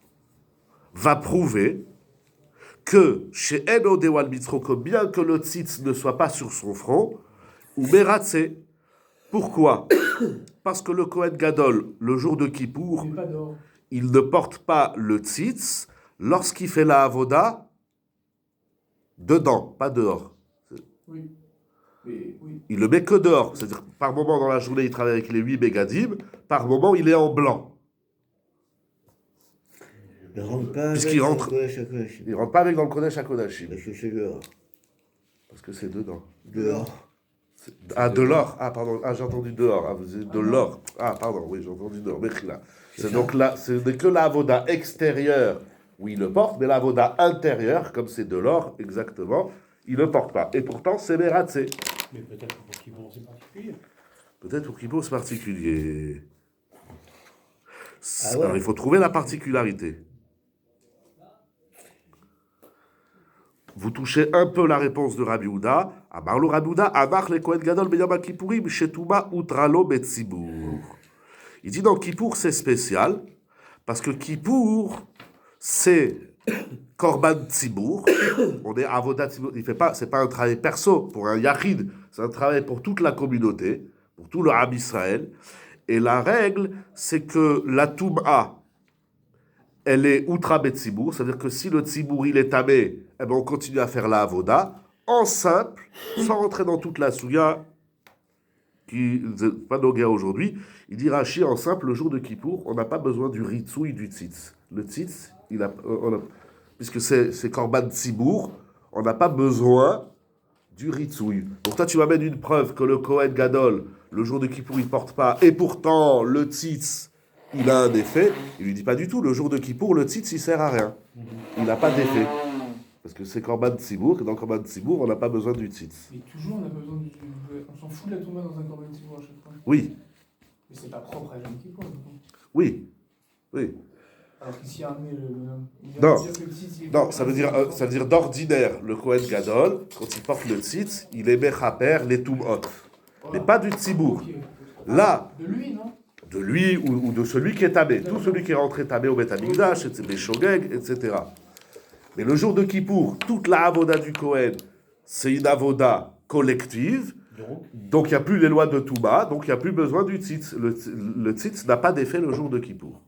va prouver que chez Eno Dewal Mitzroko, bien que le tzitz ne soit pas sur son front, ou Meratse. Pourquoi? Parce que le Kohen Gadol, le jour de Kippour,
Il n'est pas dehors.
il ne porte pas le tzitz lorsqu'il fait la avoda dedans, pas dehors.
Oui. Mais, oui.
Il le met que dehors. C'est-à-dire que par moment dans la journée, il travaille avec les 8 bégadim, par moment, il est en blanc.
Il ne rentre pas
Puisqu'il
avec
rentre-
dans le Kodesh HaKodashim.
Il ne rentre pas avec dans le Kodesh HaKodashim,
Parce que c'est dehors.
parce que c'est dedans.
Dehors.
Ah, de l'or. Ah, pardon. Ah, j'ai entendu dehors. Ah, vous dites de l'or. Ah, pardon. Oui, j'ai entendu dehors. Mechila. C'est donc là, ce n'est que la avoda extérieure où il le porte, mais la avoda intérieure, comme c'est de l'or, exactement, il ne le porte pas. Et pourtant, c'est Meratse.
Mais peut-être pour Kippour, c'est particulier.
Peut-être pour Kippour, c'est particulier.
Ah ouais.
Alors, il faut trouver la particularité. Vous touchez un peu la réponse de Rabbi Houda. Amarlo Rabbi Houda, Amar le Kohen Gadol Beyom Kippourim, Shetuma Utralo Betzibour. Il dit dans Kippour, c'est spécial, parce que Kippour, c'est Korban Tzibour. On est Avodat Tzibour. Il fait pas, c'est pas un travail perso pour un Yachid, c'est un travail pour toute la communauté, pour tout le Ham Israël. Et la règle, c'est que la Toum'a, elle est outra betzibour, c'est-à-dire que si le tzibour il est tamé, eh ben on continue à faire la avoda en simple, sans rentrer dans toute la souya qui n'est pas nos gars aujourd'hui. Il dit Rashi en simple, le jour de Kippour, on n'a pas besoin du ritsoui du tzitz. Le tzitz, puisque c'est korban tzibour, on n'a pas besoin du ritsoui. Donc toi tu m'amènes une preuve que le Kohen Gadol, le jour de Kippour, il ne porte pas, et pourtant le tzitz, il a un effet. Il lui dit pas du tout, le jour de Kippour, le tzitz, il sert à rien. Il n'a pas d'effet. Parce que c'est Korban Tzibour, et dans Korban Tzibour, on n'a pas besoin du tzitz.
Et toujours, on a besoin du. On s'en fout de la tomba dans un corban Tzibour à chaque fois.
Oui,
Mais c'est pas propre à Yom Kippour, du coup.
oui, oui.
Alors qu'ici, ramener le.
Non.
dire que le tzitz, il est
Non,
pas
ça veut dire d'ordinaire, le Kohen Gadol, quand il porte le tzitz, il est mechaper les tum'ot. Mais pas du Tzibour.
Ok.
Là,
De lui, non?
de lui ou de celui qui est tamé. Tout celui qui est rentré tamé au Beth Amikdash, les Shogeg, etc. Mais le jour de Kippour, toute la avoda du Kohen, c'est une avoda collective. Donc il n'y a plus les lois de Touma, donc il n'y a plus besoin du tzitz. Le tzitz n'a pas d'effet le jour de Kippour.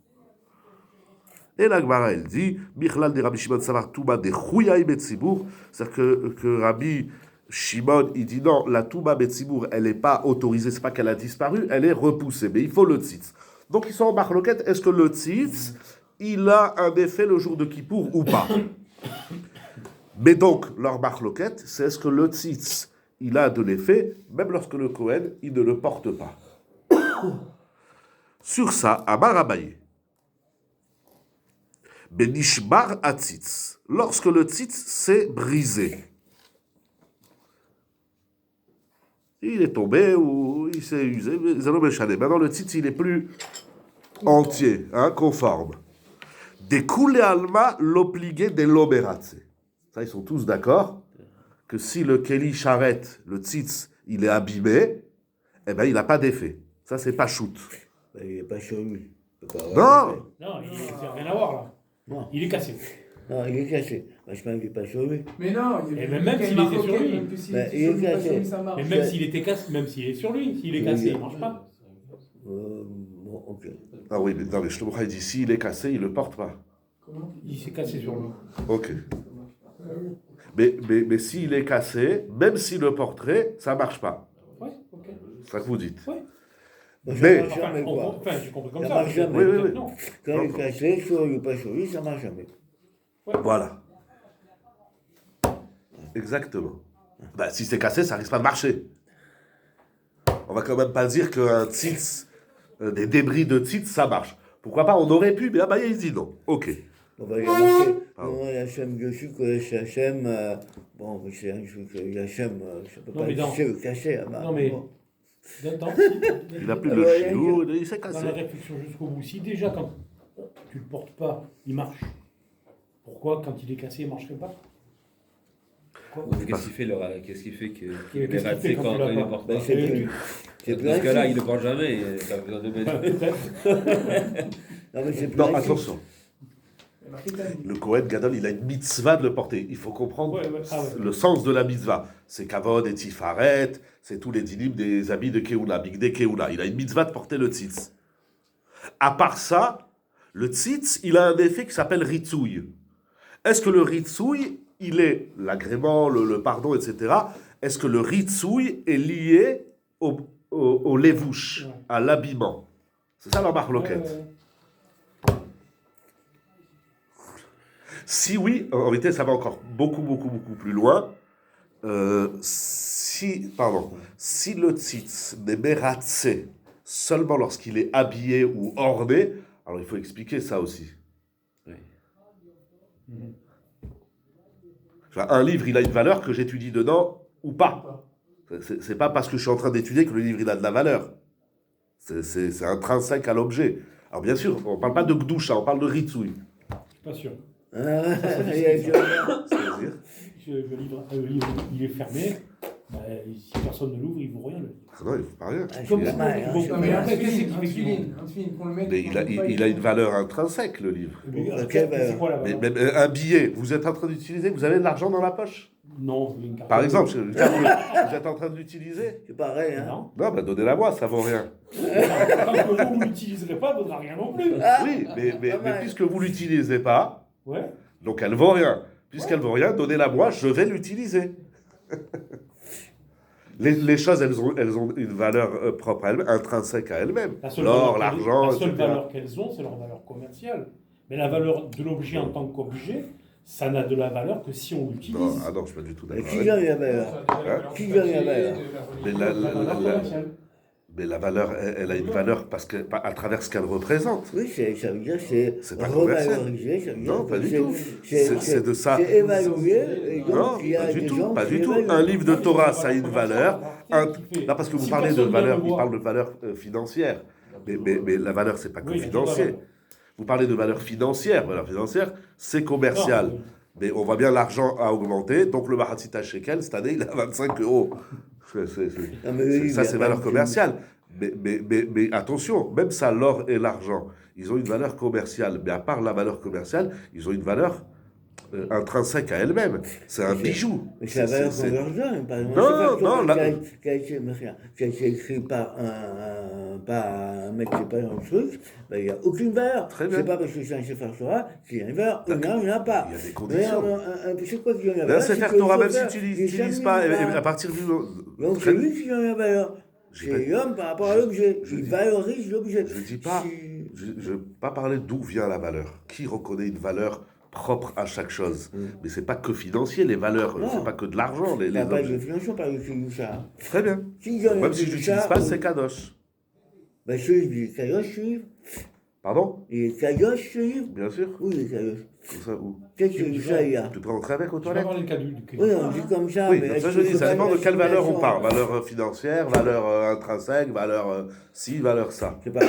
Et la Gemara, elle dit, Michlal de Rabbi Shimon Savar Touma de Chouyaï Betzibour, c'est-à-dire que Rabbi Shimon, il dit non, la Touma Betzibour, elle n'est pas autorisée, c'est pas qu'elle a disparu, elle est repoussée, mais il faut le tzitz. Donc ils sont en marloquette, est-ce que le tzitz, il a un effet le jour de Kippour ou pas? Mais donc, leur marloquette, c'est est-ce que le tzitz, il a de l'effet, même lorsque le Kohen, il ne le porte pas. Sur ça, Amar Abaye, Benishbar Atzitz, lorsque le tzitz s'est brisé, il est tombé ou il s'est usé, maintenant le tzitz, il n'est plus entier, conforme. Des coulées alma l'obligé de l'oberatse. Ça, ils sont tous d'accord que si le keli charrette, le tzitz, il est abîmé, eh ben, il n'a pas d'effet. Ça, c'est pas shoot.
Ben, il n'est pas sur lui. Il peut pas
Non.
avoir d'effet.
Non, il n'a rien à voir là.
Non.
Il est cassé.
Non, il est cassé. Ben, je pense qu'il n'est pas sur lui.
Mais non, il y a
Et même s'il était sur lui.
Ben, il est cassé.
Mais même s'il était cassé, même s'il est sur lui, s'il est cassé, il ne marche pas.
Bon, ok.
Ah oui, mais non, mais Shlomo dit, s'il est cassé, il ne le porte pas.
Il s'est cassé sur lui.
Ok. Mais s'il est cassé, même s'il le porterait, ça ne marche pas.
Ouais, ok.
C'est ça que vous dites.
Ouais.
Bon, ça
Mais-
marche jamais, quoi.
Enfin, j'ai compris comme
Ça
ça.
marche jamais.
Oui, oui, oui.
Non.
Quand il est cassé, sur lui ou pas sur lui, ça marche jamais.
Voilà. Exactement. Ben, si c'est cassé, ça risque pas de marcher. On va quand même pas dire qu'un tzitz, des débris de tzitz, ça marche. Pourquoi pas? On aurait pu, mais Abaye, il dit non. Ok.
Bon, ben, il a marqué.
Pardon.
Non, Yachem dessus, que c'est Yachem. Bon, c'est un truc, Yachem, ça peut
Non,
pas
mais dans-
le casser.
Non, mais-
Bon.
Il
Il n'a plus
Ah
le
ouais,
chiour, il s'est
Dans la
cassé.
réflexion jusqu'au bout, si déjà quand tu ne le portes pas, il marche, pourquoi quand il est cassé, il ne marcherait pas?
Qu'est-ce qui fait que
Qu'est-ce
les
qu'il
ratés
fait quand tu l'as
il ne
pas
porte
Ben,
pas
c'est plus. C'est plus
Dans ce cas-là,
actif.
il ne porte jamais. Et t'as besoin de mettre.
Non, mais c'est plus
Non,
actif.
attention.
Il y a marqué Tamid.
Le Kohen Gadol, il a une mitzvah de le porter. Il faut comprendre
Ouais, ouais. Ah ouais.
le sens de la mitzvah. C'est Kavod et Tifaret, c'est tous les dinim des habits de Keoula, Bigde Keoula. Il a une mitzvah de porter le tzitz. À part ça, le tzitz, il a un effet qui s'appelle ritsoui. Est-ce que le ritsoui, il est l'agrément, le pardon, etc. Est-ce que le ritsoui est lié au levouche,
Ouais.
à l'habillement? C'est ça la marloquette.
Ouais.
Si oui, en réalité, ça va encore beaucoup plus loin. Si le tzitz n'est mératsé seulement lorsqu'il est habillé ou orné, alors il faut expliquer ça aussi.
Oui.
Un livre, il a une valeur que j'étudie dedans ou pas. C'est pas parce que je suis en train d'étudier que le livre, il a de la valeur. C'est intrinsèque à l'objet. Alors bien sûr, on ne parle pas de gdoucha, on parle de ritsoui.
Pas sûr.
Il y a du hasard.
C'est-à-dire,
Le livre, il est fermé. Bah, si personne ne l'ouvre, il ne vaut rien. Le livre.
non, il ne faut pas rien.
Ah, je
Comme
suis
ça,
pas mal,
ils
hein,
vont-
je suis
Non,
pas
mais
mal.
après,
Qu'est-ce
qu'est-ce
qui
qui
fait
fait qu'on le mette.
Mais il a une valeur intrinsèque, le livre.
Mais,
Ok,
c'est quoi la
Mais
valeur
même un billet, vous êtes en train d'utiliser, vous avez de l'argent dans la poche.
Non, il y a une carte.
Par exemple, vous êtes en train de l'utiliser.
C'est pareil, hein.
Non.
Non, bah donnez-la moi, ça vaut rien.
Tant que vous ne l'utiliserez pas, elle ne vaudra rien non plus.
Oui, mais
pas mal.
puisque vous l'utilisez pas,
Ouais.
donc elle vaut rien. Puisqu'elle vaut rien, donnez-la moi, je vais l'utiliser. Les choses, elles ont une valeur propre à elles, intrinsèque à elles-mêmes. L'or, l'argent,
La seule
etc.
valeur qu'elles ont, c'est leur valeur commerciale. Mais la valeur de l'objet en tant qu'objet, ça n'a de la valeur que si on l'utilise.
Non, ah non, je suis pas du tout
Mais
d'accord.
qui
avec
donne la
Ça
valeur
a déjà la valeur
Qui
du
gagne la
papier,
valeur
de
Mais
religion.
la
valeur commerciale.
Mais la valeur, elle a une valeur parce que, à travers ce qu'elle représente.
Oui, ça veut dire que
C'est
c'est
pas commercial.
revalorisé, ça veut dire
Non,
que
pas du tout.
c'est-
C'est de ça.
C'est évalué, et donc
Non,
il y a
pas du
des
tout,
gens
pas
qui
du tout.
évaluent.
Un livre de Torah, ça a une valeur. Là, parce que vous
Si
parlez de
personne ne
valeur,
le
il
voit.
parle de valeur financière. Mais la valeur, c'est pas que
Oui, il y a
financier.
tout à
Vous parlez de valeur financière. Valeur financière, c'est commercial.
Non,
Mais on voit bien l'argent a augmenté. Donc le Mahatzita Shekel, cette année, il est à 25 euros.
Non, mais oui,
Ça,
il y a
c'est
pas
valeur
de-
commerciale. Mais attention, même ça, l'or et l'argent, ils ont une valeur commerciale. Mais à part la valeur commerciale, ils ont une valeur intrinsèque à elle-même. C'est un bijou.
Mais c'est la valeur
C'est-
convergente, par exemple.
Non,
Je sais pas,
non,
Torah
la-
qui a été écrit par un mec qui n'est pas dans le truc, ben, il n'y a aucune valeur.
Très bien.
C'est pas parce que c'est un Sefer Torah qu'il y a une valeur. Non, il n'y en a pas.
Il y a des conditions.
C'est quoi qui donne la
Là,
valeur
c'est
c'est
faire
que
Torah,
le
même si
Sefer,
tu
il est
n'utilises
jamais
pas,
valeur.
à partir du.
Donc c'est lui qui donne la valeur.
J'ai
C'est
pas-
l'homme par rapport à l'objet. Il valorise l'objet.
Je ne dis pas, je ne veux pas parler d'où vient la valeur. Qui reconnaît une valeur propre à chaque chose? Mais c'est pas que financier, les valeurs,
Non.
c'est pas que de l'argent, les
On parle de
objets.
financement, on parle de Kedusha.
Très bien.
Qui donne
Même si je l'utilise pas, c'est Kadosh.
Ben, ce livre, il est Kadosh, ce livre.
Pardon?
Il est Kadosh, ce livre.
Bien sûr.
Oui, il est Kadosh.
Comme ça, où?
Qu'est-ce que Kedusha, il y a?
Tu peux rentrer avec aux
Tu vas
toilettes?
voir les cas du.
Oui, on dit comme ça,
Oui,
mais
donc
est-ce
ça je
qu'il
dis,
faut
ça
pas
dépend de
une
quelle valeur on
assimilation
parle. Valeur financière, valeur intrinsèque, valeur ci, valeur ça.
C'est pas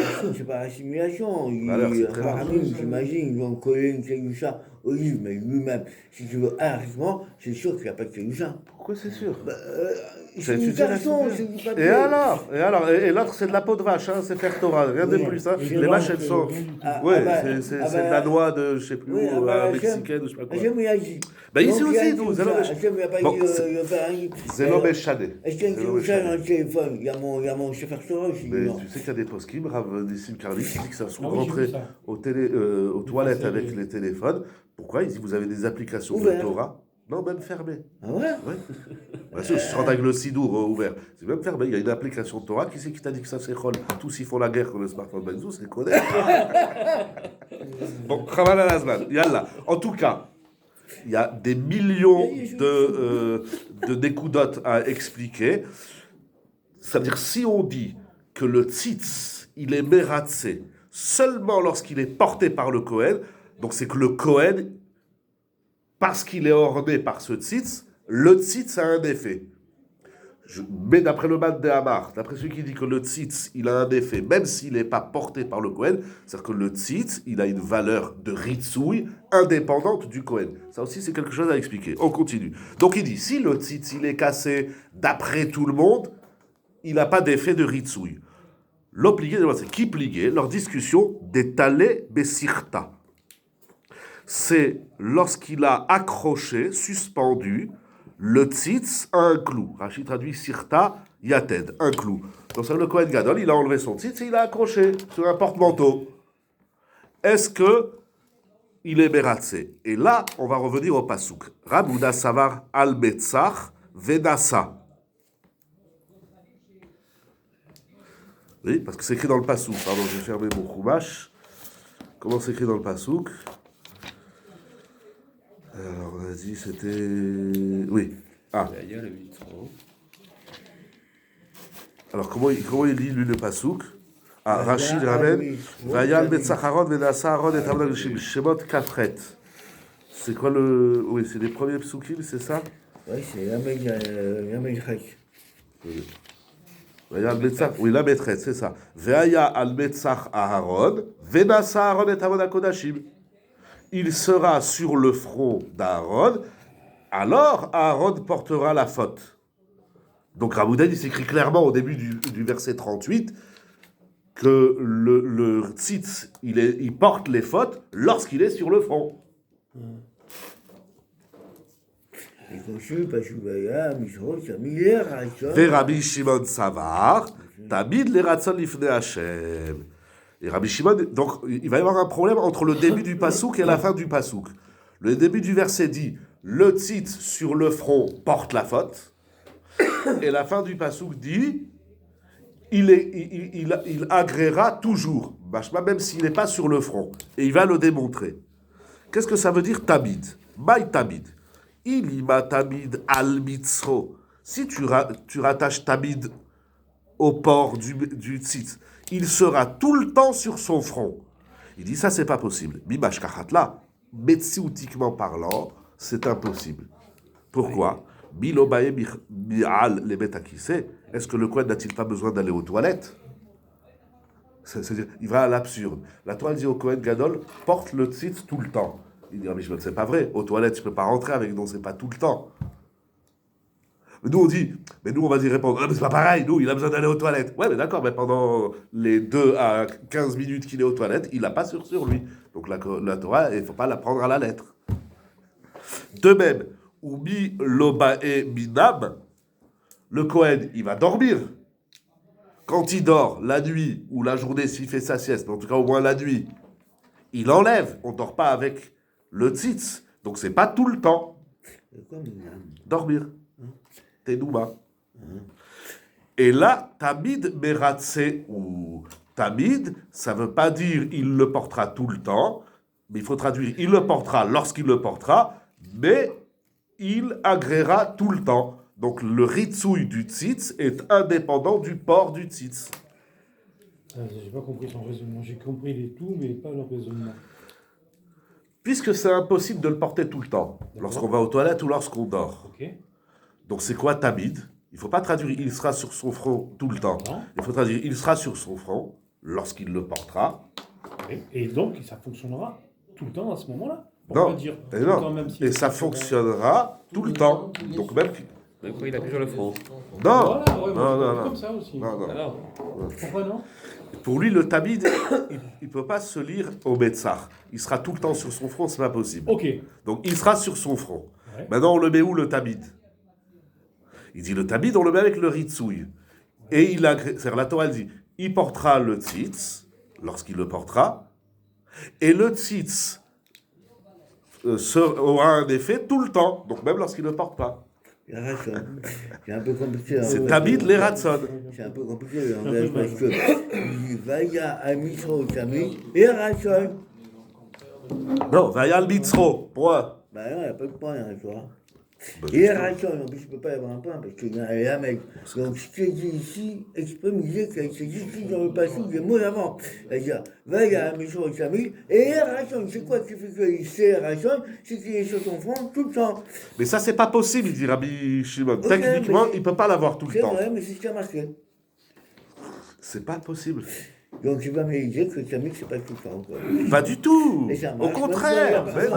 l'assimilation.
Valeur, c'est très large.
Haramim, j'imagine, ils vont coller une Kedusha au livre, mais lui-même, si tu veux, anarchiquement, c'est sûr qu'il n'y a pas de Kedusha.
Pourquoi c'est sûr?
C'est
J'ai
une
étudié la
façon,
Torah.
c'est du papier.
Et alors, et l'autre c'est de la peau de vache, hein, c'est faire Torah, rien de
Oui.
plus. Hein.
Et
Les
devant,
vaches elles
c'est
sont.
rien du tout.
Ah,
Ouais,
bah,
c'est
ah,
de
bah,
la noix de je sais plus
oui,
où,
Hachem-
mexicaine ou je sais pas quoi.
Hachem, il a dit.
Ben ici
Donc, il a
aussi,
dit
nous,
comme
Zélo
ça.
Besh-
Hachem, il n'a pas
Bon,
dit, il va faire un livre.
Zélo Béchané.
Est-ce qu'il y a une
Zélo
Kedusha
Béchané.
dans le téléphone? Il y a mon Sefer Torah aussi.
Mais
non.
tu sais qu'il y a des poskim, Rav Nissim Karli, qui dit que ça soit
Ah oui, j'ai
rentré
vu ça.
aux toilettes
c'est
avec
les-
les téléphones. Pourquoi? Il dit vous avez des applications de
Ouvert.
Torah. Non, même fermées.
Ah ouais?
Ouais. Bien sûr, si tu rentres avec le Sidour ouvert, c'est même fermé. Il y a une application de Torah. Qui c'est qui t'a dit que ça c'est rôle? Tous ils font la guerre comme le smartphone Benzou, c'est connu. Bon, Chaval al-Azman, yallah. En tout cas, il y a des millions de découdotes à expliquer. C'est-à-dire, si on dit que le tzitz, il est mératsé seulement lorsqu'il est porté par le Kohen, donc c'est que le Kohen, parce qu'il est orné par ce tzitz, le tzitz a un effet. Mais d'après le Man de Hamar, d'après celui qui dit que le tzitz, il a un effet, même s'il n'est pas porté par le Kohen, c'est-à-dire que le tzitz, il a une valeur de ritsoui indépendante du Kohen. Ça aussi, c'est quelque chose à expliquer. On continue. Donc il dit, si le tzitz, il est cassé d'après tout le monde, il n'a pas d'effet de ritsoui. L'obligé, c'est qui plié, leur discussion des talé besirta. C'est lorsqu'il a accroché, suspendu, le tzitz à un clou. Rachid traduit sirta yated, un clou. Donc ça, le Kohen Gadol, il a enlevé son tzitz et il a accroché sur un porte-manteau. Est-ce que il est beratzé? Et là, on va revenir au pasouk. Rabouda savar al betzach vedasa. Oui, parce que c'est écrit dans le pasouk. Pardon, j'ai fermé mon khumash. Comment c'est écrit dans le pasouk? Alors, on a dit, c'était... Oui. Ah. Alors, comment il lit, lui, le pasouk? Ah, Rachid ramène. Vayal Betzacharon, Vedasa Aaron et Tabernacle Shemot Kafret. C'est quoi le... Oui, c'est les premiers psukim, c'est ça?
Oui, c'est la Métrek.
Vayal Betzach, oui, la maîtresse, c'est ça. Veaya al Betzach Aaron, Vedasa Aaron et Tabernacle Kodashim. Il sera sur le front d'Aaron, alors Aaron portera la faute. Donc Raboudan, il s'écrit clairement au début du verset 38 que le tzitz, il porte les fautes lorsqu'il est sur le front. Rabbi Shimon Savar, Tamid le Ratzon lifnei Hashem. Et Rabbi Shimon, donc il va y avoir un problème entre le début du pasouk et la fin du pasouk. Le début du verset dit le tzitz sur le front porte la faute, et la fin du pasouk dit il agréera toujours, même s'il n'est pas sur le front, et il va le démontrer. Qu'est-ce que ça veut dire tamid? Maï tamid. Ilima tamid al mitzro. Si tu rattaches tamid au port du tzitz, il sera tout le temps sur son front. Il dit ça, c'est pas possible. Mimash kachatla, médecinoutiquement parlant, c'est impossible. Pourquoi? Bilobae bi'al les betakise. Est-ce que le Kohen n'a-t-il pas besoin d'aller aux toilettes? C'est-à-dire, il va à l'absurde. La Torah dit au Kohen Gadol, porte le tzitz tout le temps. Il dit, ah, mais c'est pas vrai. Aux toilettes, tu peux pas rentrer avec, donc c'est pas tout le temps. Mais nous, on dit, mais nous, on va y répondre, ah, mais c'est pas pareil, nous, il a besoin d'aller aux toilettes. Ouais, mais d'accord, mais pendant les 2 à 15 minutes qu'il est aux toilettes, il n'a pas sur lui. Donc la Torah, il ne faut pas la prendre à la lettre. De même, Ubi lobae minam, le Kohen, il va dormir. Quand il dort, la nuit ou la journée, s'il fait sa sieste, mais en tout cas au moins la nuit, il enlève. On ne dort pas avec le tzitz. Donc c'est pas tout le temps. Dormir. Tenouma. Et là, tamid meratse ou tamid, ça ne veut pas dire il le portera tout le temps, mais il faut traduire il le portera lorsqu'il le portera, mais il agréera tout le temps. Donc le ritsouille du tzitz est indépendant du port du tzitz.
J'ai pas compris son raisonnement. J'ai compris les tout, mais pas le raisonnement.
Puisque c'est impossible de le porter tout le temps, lorsqu'on va aux toilettes ou lorsqu'on dort.
Okay.
Donc c'est quoi tamid? Il ne faut pas traduire il sera sur son front tout le temps.
Non.
Il faut traduire il sera sur son front lorsqu'il le portera.
Et donc ça fonctionnera tout le temps à ce moment-là.
Non,
dire
et, non.
Temps, même si
et ça fonctionnera tout le temps. Donc même
quand il appuie sur le front.
non,
voilà, ouais,
non.
Comme ça aussi.
Non.
Alors,
Pourquoi non?
Pour lui, le tamid, il ne peut pas se lire au Betzach. Il sera tout le temps sur son front, c'est pas possible.
Ok.
Donc il sera sur son front.
Ouais.
Maintenant, on le met où le tamid? Il dit le tamid, on le met avec le ritsouille. Et c'est-à-dire la Torah dit, il portera le tzitz lorsqu'il le portera, et le tzitz aura un effet tout le temps, donc même lorsqu'il ne le porte pas.
C'est un peu compliqué.
C'est tamid les ratson.
C'est un peu compliqué le langage parce que il va y a un mitro tamid et ratson.
Non, vayal mitzro, point.
Ben non, il n'y a pas de point, hein, tu vois. Et la ration, en plus, je ne peux pas y avoir un point parce qu'il y a un mec. Donc, ce qui est dit ici exprime l'idée que c'est juste dans le passé des mots d'avant. C'est-à-dire, va à la maison avec sa mère, et la ration, c'est quoi qui fait qu'il sait la ration? C'est qu'il est sur son front tout le temps.
Mais ça, c'est pas possible, il dit Rabbi Shimon.
Ok,
Techniquement,
mais
il peut pas l'avoir tout le
C'est
temps.
vrai, mais c'est ce qui a marqué.
C'est pas possible.
Donc, tu vas me dire que Camille, c'est pas tout le temps. Quoi.
Pas du tout.
Et ça
Au
marche,
contraire.
même
Mais
si
non.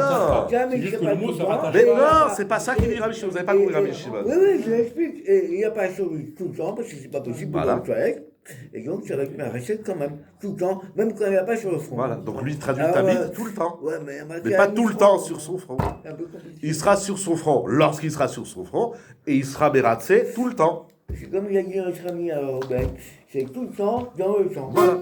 C'est
Camille,
juste
c'est
que
pas
le mot
tout le
se
temps.
rattache
Mais
pas.
non, c'est pas ça qu'il dit Rabbi Shimon. Vous n'avez pas compris Rabbi Shimon.
Oui, je l'explique. Et il n'y a pas celui tout le temps, parce que c'est pas possible
Voilà.
dans le toilette. Et donc, ça va être ma recette quand même, tout le temps, même quand il n'y a pas sur le front.
Voilà. Donc lui, il traduit
Alors,
Tamid tout le temps.
Ouais, mais,
Mais pas tout le temps sur son front.
C'est un peu compliqué.
Il sera sur son front lorsqu'il sera sur son front et il sera bératsé tout le temps.
C'est comme il a dit notre ami à Robert, c'est tout le temps dans le temps.
Voilà.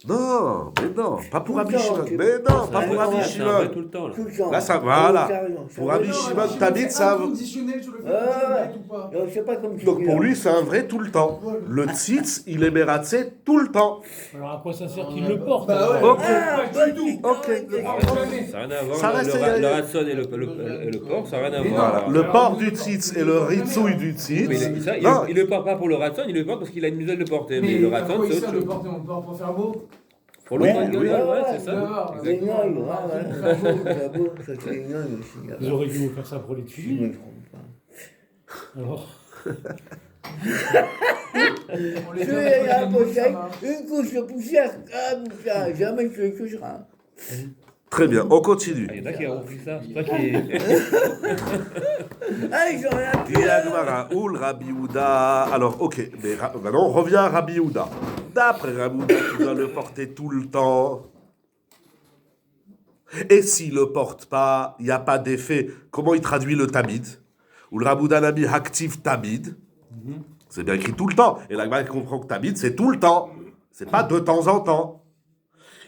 Non, mais non, pas pour Rabbi Shimon. Mais non, pas pour Rabbi
C'est un vrai
Shimon.
tout le temps. Là.
Tout le temps.
Là, ça, voilà.
Carrément.
Pour Rabbi Shimon, Tamid, ça.
Conditionnel sur le fait
Ouais,
que tu ou pas.
Donc, c'est pas comme tu
Donc
dis,
pour
là.
lui, c'est un vrai tout le temps. Le tzitz, il est bératsé tout le temps.
Alors à quoi ça sert qu'il le porte
Bah ouais.
Ok.
Pas du tout.
Ok.
Ça n'a rien à voir.
Ça reste égal.
Le ratson et le porc, ça n'a rien à voir.
Voilà. Le port du tzitz et le ritsouille du
Mais
tzitz.
ça,
Non.
il le porte pas pour le ratson, il le porte parce qu'il a une muselle de porter. Mais
Mais
le
à
ratson,
quoi il
c'est
sert
autre
de
chose.
porter mon porc pour faire beau?
Pour le
Oui,
porc,
oui.
ouais, c'est ça.
D'accord.
Les
Exactement.
gnolls, ouais, c'est beau, ça c'est les gnolls aussi. là.
Ils auraient dû nous faire ça pour les
Si je me
filles.
trompe pas.
Alors,
On les
Tu
fait
es à la
avec les
pochette,
ça marche.
une couche de poussière comme ça, jamais tu le toucheras.
Très bien, on continue.
Il y en a qui ont repris ça. C'est toi qui.
Ah, ils ont rien pu.
Et la Gemara, Oul Rabbi Houda. Alors, ok, mais maintenant on revient à Rabbi Houda. D'après Rabbi Houda, tu dois le porter tout le temps. Et s'il le porte pas, il n'y a pas d'effet. Comment il traduit le tamid? Ou le Rabbi Houda n'a mis active tamid. C'est bien écrit tout le temps. Et la Gemara comprend que tamid, c'est tout le temps. C'est pas de temps en temps.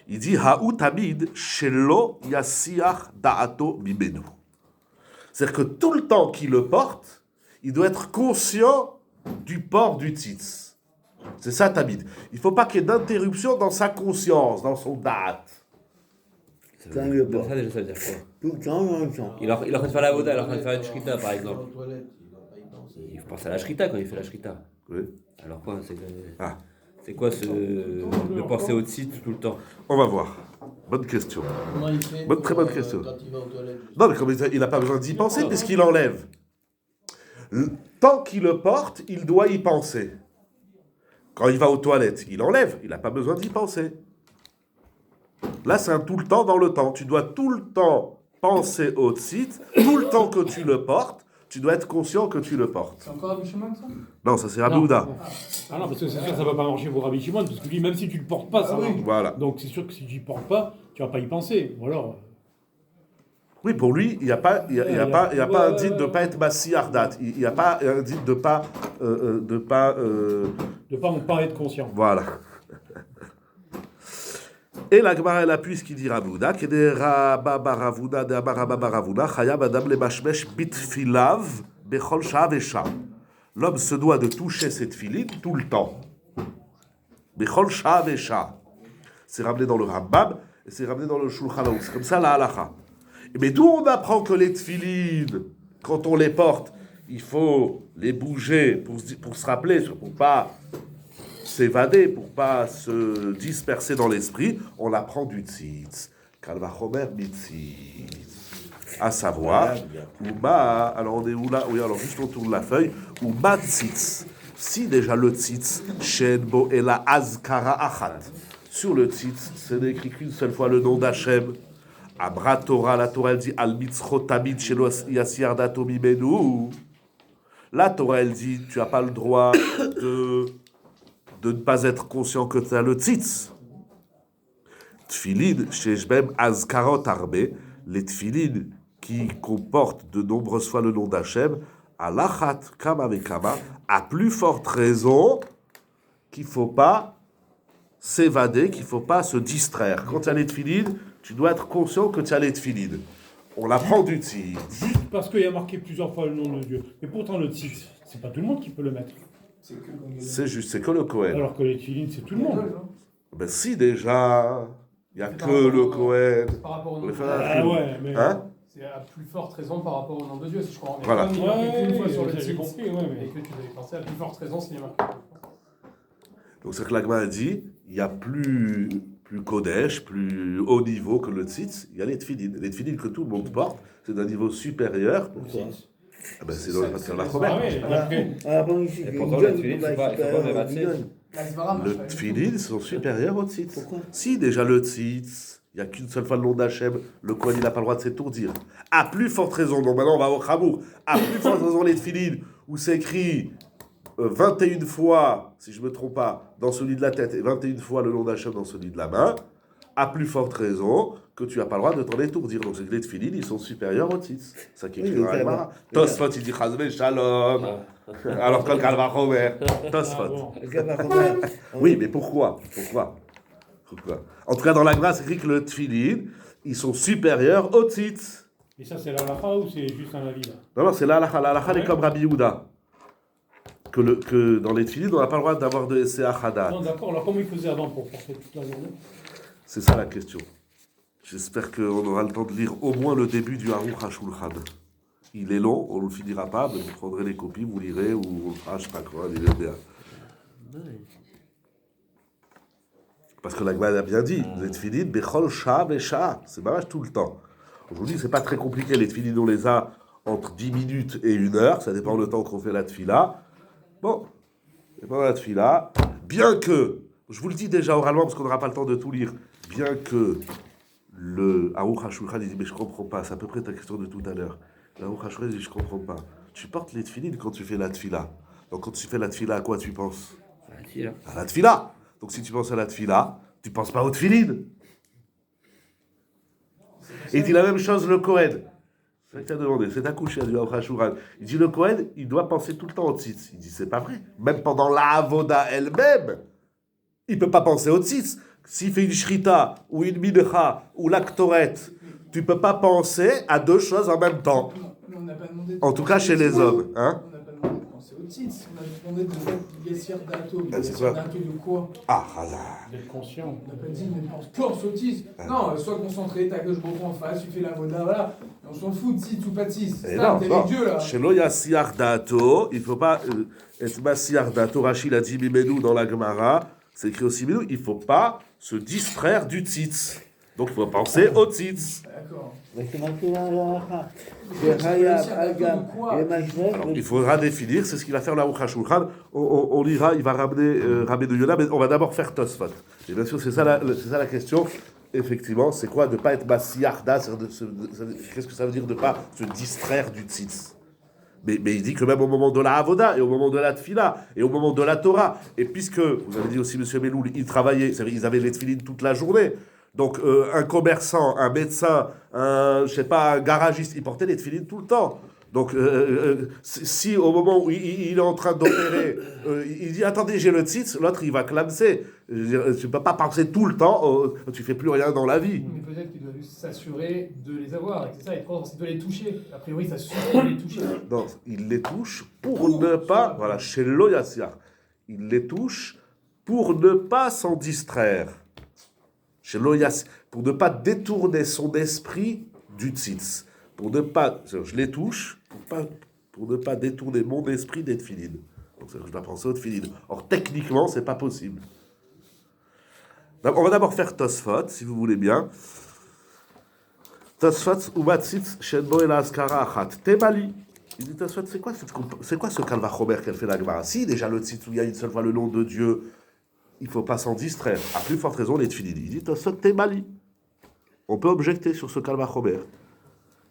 Il dit Ha'u tamid shelo yasiach da'ato mimenu. C'est-à-dire que tout le temps qu'il le porte, il doit être conscient du port du tzitz. C'est ça, tamid. Il ne faut pas qu'il y ait d'interruption dans sa conscience, dans son da'at.
Quand il le porte.
Ça déjà, ça veut dire quoi?
Tout le temps, dans le temps.
Il est en train de faire la voda, il est en train de faire une shrita par exemple. Il pense à la shrita quand il fait la shrita.
Oui.
Alors quoi?
Ah.
C'est quoi de penser au titre tout le temps?
On va voir. Bonne question.
Comment il fait
Très bonne question.
quand il va aux toilettes?
Non, mais comme il n'a pas besoin d'y penser, puisqu'il enlève. Tant qu'il le porte, il doit y penser. Quand il va aux toilettes, il enlève. Il n'a pas besoin d'y penser. Là, c'est un tout le temps dans le temps. Tu dois tout le temps penser au tzitz. Tout le temps que tu le portes, tu dois être conscient que tu le portes.
C'est encore Rabbi Shimon, ça?
Non, ça c'est Rabbi
Non.
Houda.
ah non, parce que c'est sûr que ça va pas marcher pour Rabbi Shimon, parce que lui, même si tu le portes pas, ça
Ah oui.
marche.
Voilà.
Donc c'est sûr que si tu ne portes pas, tu vas pas y penser. Ou alors,
Oui, pour lui, il n'y a pas un dit de ne pas être massiardat. Il n'y a pas un dit de pas...
de pas être conscient.
Voilà. Et la Gemara, elle appuie ce qu'il dit Ravuna, qui est de Rababaravuna, de Amarababaravuna, Chayab Adam le Mashmesh Bitfilav, Bechol Shah Vesha. L'homme se doit de toucher cette filine tout le temps. Bechol Shah Vesha. C'est ramené dans le Rambam et c'est ramené dans le Shulchan Aruch. C'est comme ça la halacha. Mais d'où on apprend que les tefilines, quand on les porte, il faut les bouger pour se rappeler, pour pas s'évader, pour pas se disperser dans l'esprit, on apprend du tzitz. Kalvachomer mitzitz. À savoir, Uma, alors on est où là? Oui, alors juste autour de la feuille, Uma tzitz. Si déjà le tzitz, Shenbo et la azkara achat. Sur le tzitz, ce n'est écrit qu'une seule fois le nom d'Hachem. Abra Torah, la Torah elle dit Al mitzchot tamid shelo yasir dato mimenu. La Torah elle dit tu n'as pas le droit de ne pas être conscient que tu as le tzitz. Tfilin, sheshbem azkarot arbe, les tfilin qui comportent de nombreuses fois le nom d'Hachem, alachat kama vekama, à plus forte raison qu'il ne faut pas s'évader, qu'il ne faut pas se distraire. Quand tu as les tfilin, tu dois être conscient que tu as les tfilin. On l'apprend du tzitz.
Juste parce qu'il y a marqué plusieurs fois le nom de Dieu. Mais pourtant, le tzitz, c'est pas tout le monde qui peut le mettre.
C'est que le Kohen.
C'est juste, c'est que le Kohen.
Alors que les tefilines, c'est tout le monde.
Ben si déjà, il n'y a que le Kohen.
Par rapport au nom.
Le
de-
Fanatim.
Ah ouais, mais.
Hein?
C'est à plus forte raison par rapport au nom de Dieu, si je comprends bien.
Voilà.
Comme il est marqué qu'une fois sur le
j'ai
titre,
compris, ouais,
et
mais...
que tu devais penser à plus forte raison s'il est marqué.
Donc c'est que l'Agma a dit, il y a plus Kodesh, plus haut niveau que le tzitz, il y a les tefilin. Les tefilin que tout le monde porte, c'est d'un niveau supérieur.
Pourquoi?
Ah ben c'est dans le Pascal
Ah
Vachomer.
oui, après,
Bon, ici,
Et
il
pourtant,
donne,
le tefilin,
il peut
c'est pas- il faut pas
supérieur,
rater.
il donne.
La Svara marche
Le
pas du tout.
tefilin sont supérieurs au tzitz.
Pourquoi?
Si déjà le tzitz, il n'y a qu'une seule fois le nom d'Hachem, le Kohen il n'a pas le droit de s'étourdir. À plus forte raison, donc maintenant on va au Chabour, à plus forte raison les tefilin, où c'est écrit 21 fois, si je ne me trompe pas, dans celui de la tête et 21 fois le nom d'Hachem dans celui de la main, à plus forte raison que tu n'as pas le droit de t'en étourdir. Donc c'est que les tefilin, ils sont supérieurs au tzitz. C'est ça qui est écrit
Oui,
dans la
mais
Gemara.
ça va.
Tosfot, il dit Chazve Shalom.
Ah.
Alors que le Kalvachomer, Tosfot.
ah bon.
Le gars va remettre.
Oui, mais pourquoi En tout cas, dans la Gemara, c'est écrit que le tefilin, ils sont supérieurs au tzitz.
Et ça, c'est l'halakha ou c'est juste un avis là?
Non, c'est l'halakha. L'halakha, elle est
Ouais.
comme Rabbi Yehuda. Que dans les tefilin, on n'a pas le droit d'avoir de essai achada.
Non, d'accord, alors comment il faisait avant pour porter toute la journée?
C'est ça la question. J'espère qu'on aura le temps de lire au moins le début du Aruch HaShulchan. Il est long, on ne le finira pas, mais vous prendrez les copies, vous lirez, ou on le fera, je sais pas quoi, lirez bien. Parce que la Gemara a bien dit, les tefilin, bechol shah vesha, c'est marrage tout le temps. Aujourd'hui, c'est pas très compliqué, les tefilin, on les a entre 10 minutes et 1 heure, ça dépend du temps qu'on fait la tefila. Bon, et pendant la tefila, bien que, je vous le dis déjà oralement parce qu'on n'aura pas le temps de tout lire, bien que le Aruch HaShulchan il dit mais je comprends pas, c'est à peu près ta question de tout à l'heure. L'Aruch HaShulchan dit je comprends pas. Tu portes les tefilin quand tu fais la tefila. Donc quand tu fais la tefila, à quoi tu penses? À la tefila. Donc si tu penses à la tefila, tu penses pas au tefilin. Et il dit la même chose le Kohen. C'est ça que tu as demandé, c'est ta couche du Aruch HaShulchan. Il dit le Kohen, il doit penser tout le temps au tzitz. Il dit c'est pas vrai. Même pendant la avoda elle-même, il peut pas penser au tzitz. S'il fait une shrita ou une mincha ou l'actoret, tu peux pas penser à deux choses en même temps.
On n'a pas demandé de
En tout cas
penser
chez
au
les
titre.
hommes, hein.
On n'a pas demandé de penser au titre. On a demandé de faire Yassir Dato.
Ah, c'est
Yassir
quoi
Dato de quoi?
Ah, hasard.
D'être conscient.
On n'a pas dit, mais pense au titre. Non, sois concentré, ta gauche beaucoup en face, tu fais la voda, voilà. Et on s'en fout de titre ou pas de titre.
Et
Ça,
non,
t'es
non.
les dieux là.
Chez Loya Siar Dato, il faut pas être Massiar Dato. Rachid a dit Mimenu dans la Gemara, c'est écrit aussi Mimenu, il faut pas se distraire du tzitz. Donc il faut penser au tzitz.
D'accord.
Mais c'est marqué dans la halakha. C'est Hayab, Agam, et Mashrek.
Alors, il faudra définir, c'est ce qu'il va faire la Aruch HaShulchan. On lira, il va ramener Rabbi de Yonah, mais on va d'abord faire Tosfot. Et bien sûr, c'est ça la question. Effectivement, c'est quoi de ne pas être Massiarda? Qu'est-ce que ça veut dire de ne pas se distraire du tzitz? Mais il dit que même au moment de la Avoda, et au moment de la Tfila, et au moment de la Torah, et puisque, vous avez dit aussi, M. Meloul, ils travaillaient, ils avaient les tefilines toute la journée. Donc, un commerçant, un médecin, un garagiste, il portait les tefilines tout le temps. Donc, si au moment où il est en train d'opérer, il dit attendez, j'ai le tzitz, l'autre il va clamser. Tu ne peux pas penser tout le temps, tu fais plus rien dans la vie.
Mais peut-être qu'il doit juste s'assurer de les avoir, et c'est ça, il doit les toucher. A priori, s'assurer de les toucher.
Non, il les touche pour ne pas, voilà, chez l'Oyassiar, il les touche pour ne pas s'en distraire. Chez l'Oyassiar, pour ne pas détourner son esprit du tzitz. Pour ne pas, je les touche, pour ne pas détourner mon esprit des tefilin. Donc je dois penser aux tefilin. Or, techniquement, c'est pas possible. Donc, on va d'abord faire Tosfot, si vous voulez bien. Tosfot, Umatzitz, Shenbo et la Askara Achat. Temali. Il dit Tosfot, c'est quoi ce Kalvachomer qu'elle fait la Gemara? Si, déjà le tzitz où il y a une seule fois le nom de Dieu, il ne faut pas s'en distraire. À plus forte raison, les tefilin. Il dit Tosfot, Temali. On peut objecter sur ce Kalvachomer.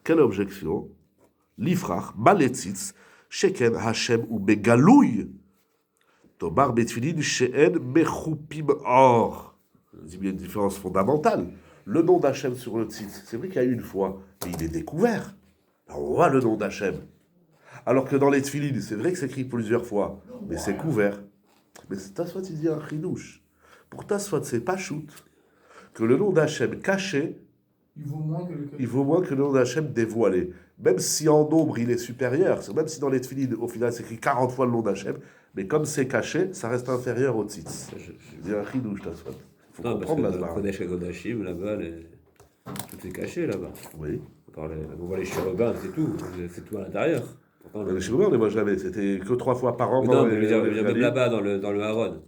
Quelle objection? L'ifrach, maletzitz, sheken Hashem ou begalouy. Tomar betfilin sheen mechupim or. Il y a une différence fondamentale. Le nom d'Hachem sur le tzitz, c'est vrai qu'il y a une fois, mais il est découvert. Alors on voit le nom d'Hachem. Alors que dans les tefilin, c'est vrai que c'est écrit plusieurs fois, mais c'est couvert. Mais Tosfot, il dit un chidouche. Pour Tosfot, c'est pas shoot. Que le nom d'Hachem caché,
Il vaut moins que
le nom d'Hachem dévoilé. Même si en nombre il est supérieur, même si dans les tefilin, au final, c'est écrit 40 fois le nom d'Hachem, mais comme c'est caché, ça reste inférieur au tzitz. Je dis un chidouche, Tosfot. Il faut
Non, parce
comprendre
que
la
dans
Zmara.
Kodesh HaKodashim, là-bas, tout est caché là-bas.
Oui.
On voit les chérubins, c'est tout à l'intérieur. Pourtant,
Les chérubins, on les voit jamais. C'était que 3 fois par an.
mais non, mais je veux dire, même là-bas, dans le Haron,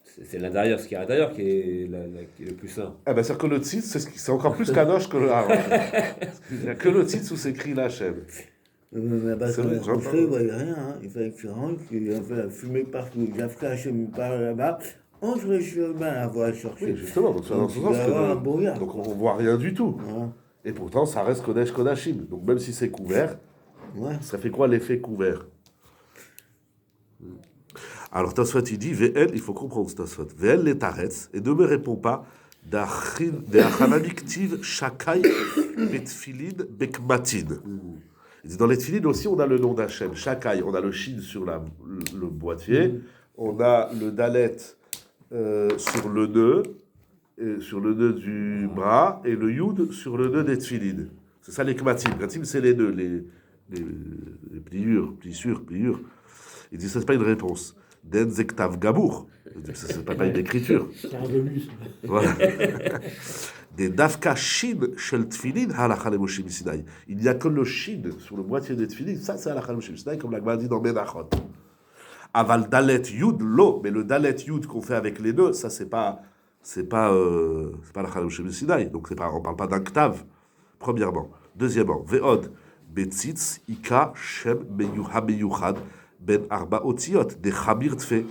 c'est l'intérieur, ce qui est à l'intérieur qui est le plus sain.
Ah ben, c'est-à-dire que le tzitz, c'est encore plus kanosh que le haron. Il n'y a que le tzitz où s'écrit la Hachem.
Mais
C'est vrai,
quand on rentré, il ne voyait rien. Hein. Il fallait que tu rentres, qu'il y avait fumé partout. Il y avait Hachem par là-bas. Entre les chemins à voir chercher.
Oui, justement, donc c'est dans ce
il
sens
doit y avoir un
que.
brouillard.
Donc on voit rien du tout.
Voilà.
Et pourtant, ça reste Kodesh Kodashim. Donc même si c'est couvert,
Ouais.
ça fait quoi l'effet couvert? Alors Tosfot il dit, Ve'el, il faut comprendre ce Tosfot. Ve'el les taretz, et ne me réponds pas, d'Achanamiktiv Shakai Betfilin Bekmatin. Il dit, dans les tfilin aussi, on a le nom d'Hachem. Shakai, on a le shin sur le boîtier, on a le dalet sur le nœud du bras, et le yud sur le nœud des tfilin. C'est ça les kmatim. Kmatim, c'est les nœuds, les pliures. Il dit, ça c'est pas une réponse. Den zektav gabour. Il dit, ça c'est pas une écriture.
C'est revenu.
Voilà. Des dafka shin shel tfilin halakha le Moshe Sinai. Il n'y a que le shin sur le boîtier des tfilin, ça c'est halakha le Moshe Sinai, comme la Gemara dit dans Menachot. Aval dalet yud lo, mais le dalet yud qu'on fait avec les nœuds, ça c'est pas halakha le Moshe Sinai. Donc c'est pas, on parle pas d'un ktav. Premièrement. Deuxièmement, ve'od betzitz ika shem meyuchad ben arba otiot des chabir tfe.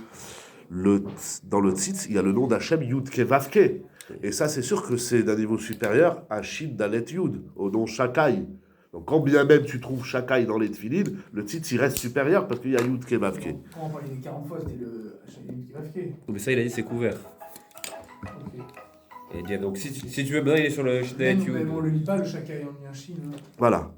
Dans le tzitz, il y a le nom d'Hachem Yud Kevavke. Et ça, c'est sûr que c'est d'un niveau supérieur à Shin Dalet Yud, au nom Shakai. Donc, quand bien même tu trouves Shakai dans les tfilin, le tzitz, il reste supérieur parce qu'il y a Yud Kevavke.
Quand on parlait des 40 fois, c'était le HLM qui va faire.
Mais ça, il a dit c'est couvert.
Ok.
Et il dit, donc si tu veux bien, il est sur le Shdet
Même on le lit pas, le Shakai, on y a un Chine.
Voilà.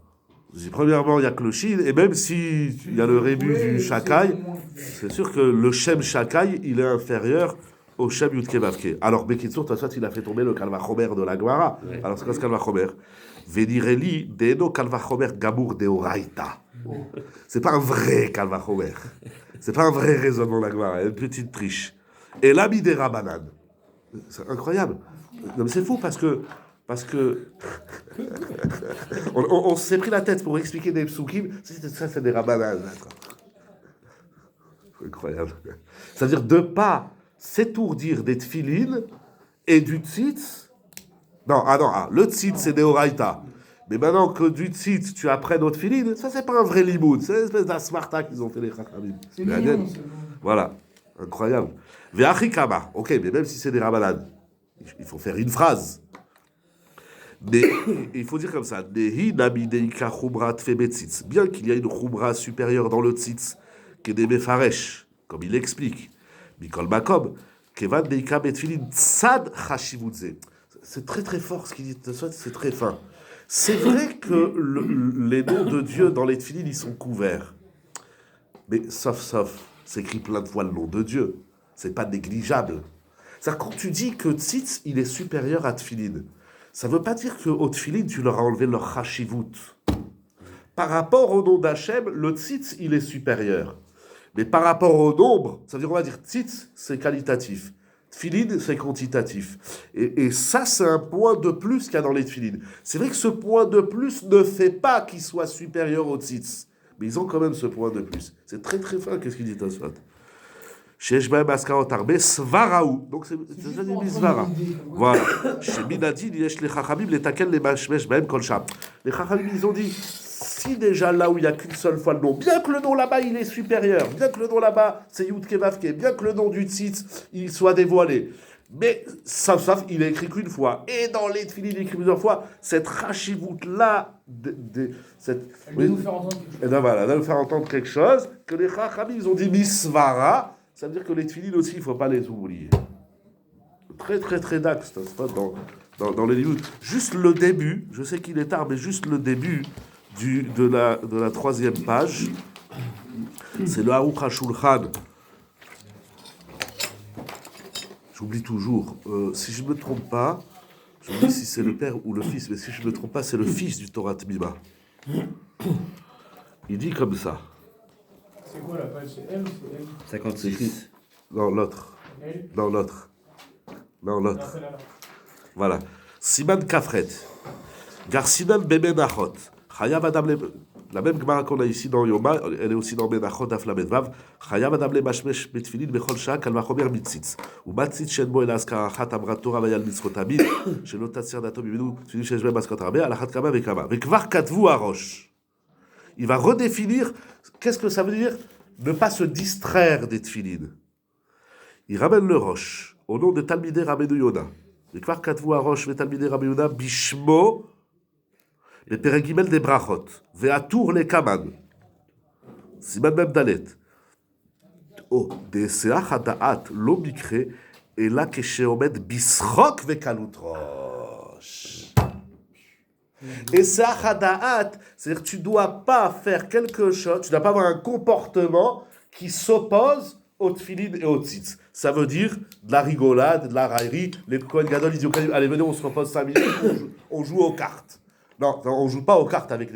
Je dis, premièrement, il n'y a que le Shin, et même s'il y a le rébut du Shakai, c'est sûr que le Shem Shakai, il est inférieur au Shem Yud Kevavke. Alors, Bekitsour, de toute façon, il a fait tomber le Kalvachomer de la Gemara.
Ouais.
Alors, c'est quoi ce Kalvachomer? Vedireli Deno Kalvachomer Gabour Deoraita. C'est pas un vrai Kalvachomer. C'est pas un vrai raisonnement de la Gemara. Une petite triche. Et l'ami des Rabanan. C'est incroyable. Non, mais c'est fou parce que on s'est pris la tête pour expliquer des psukim. Ça, c'est des Rabanan. C'est incroyable. C'est-à-dire de pas s'étourdir des tfilines et du tzitz. Le tzitz c'est des oraita. Mais maintenant que du tzitz tu apprennes au tfilin, ça c'est pas un vrai limoud, c'est une espèce d'asmarta qu'ils ont fait les chachamim.
C'est mignon, c'est bon.
Voilà, incroyable. Ve'achikama, ok, mais même si c'est des rabalades, il faut faire une phrase. Mais il faut dire comme ça, Nehi nabi deika chumra tfe tzitz. Bien qu'il y a une chumra supérieure dans le tzitz, qui est des mefaresh, comme il explique. Mikol makom, kevan deika betfilin tzad chashivutze. C'est très très fort ce qu'il dit, c'est très fin. C'est vrai que les noms de Dieu dans les tfilin, ils sont couverts. Mais sauf, c'est écrit plein de fois le nom de Dieu. C'est pas négligeable. C'est-à-dire quand tu dis que tzitz, il est supérieur à tfilin, ça veut pas dire qu'au tfilin, tu leur as enlevé leur chashivut. Par rapport au nom d'Hachem, le tzitz, il est supérieur. Mais par rapport au nombre, ça veut dire, on va dire, tzitz, c'est qualitatif. Tfilin, c'est quantitatif. Et ça, c'est un point de plus qu'il y a dans les tfilin. C'est vrai que ce point de plus ne fait pas qu'il soit supérieur au tzitz. Mais ils ont quand même ce point de plus. C'est très très fin, qu'est-ce qu'il dit Tosfot. Shesh bahem askarot arbe svaraou. Donc c'est ça dit svara. Voilà. Chez Minadin, yesh les chachamim les takel les mashmesh bahem kol sham. Les chachamim, ils ont dit, si déjà là où il n'y a qu'une seule fois le nom, bien que le nom là-bas il est supérieur, bien que le nom là-bas c'est Yud Kevavke, bien que le nom du tzitz il soit dévoilé, mais sauf, il est écrit qu'une fois. Et dans les tfilin, il est écrit plusieurs fois. Cette rachivout-là,
Elle doit nous faire entendre quelque chose.
et ben voilà, elle va nous faire entendre quelque chose, que les chachamim, ils ont dit misvara, ça veut dire que les tfilin aussi, il ne faut pas les oublier. Très très très dax, dans les livres. Juste le début, je sais qu'il est tard, mais juste le début de la troisième page, c'est le Aruch HaShulchan. J'oublie toujours. Si je ne me trompe pas, j'oublie si c'est le père ou le fils, mais si je ne me trompe pas, c'est le fils du Torah Tmima. Il dit comme ça.
C'est quoi la page? C'est elle ou c'est elle?
56.
Non, l'autre.
Elle?
Non, l'autre. Non,
Non,
l'autre.
celle-là.
Voilà. Siman Kafret. Garsinam bemenachot. Chayav adam le... La même Gemara qu'on a ici dans Yoma, elle est aussi dans Menachot Daf Lamed Vav. Chayav adam le mashmesh betfilin bechol shah kal vachomer mitzitz. Umatzitz shen bo el askara chat amrat Torah vayal mitzvot amid. Shelo tatzir dato bimenu tfilin shesh ben maskot rabbe alachat kama vekama. Vekvar katvu arosh. Il va redéfinir qu'est-ce que ça veut dire ne pas se distraire des tfilin. Il ramène le roche au nom de Talmidei Rabbeinu Yona. Vekvar katvu arosh vetalmidei Rabbeinu Yona bishmo. Les Perek des Brachot, Ve'atour les Kaman, Siman Mem Dalet. Oh, des Seach Hadaat, lo mikre, et là que sheomed bisrok vekalutrosh. Et Seach Hadaat, c'est-à-dire que tu ne dois pas faire quelque chose, tu ne dois pas avoir un comportement qui s'oppose au tfilin et au tzitz. Ça veut dire de la rigolade, de la raillerie. Les Kohen Gadol, ils disent allez, venez, on se repose 5 minutes, on joue aux cartes. Non, on ne joue pas aux cartes avec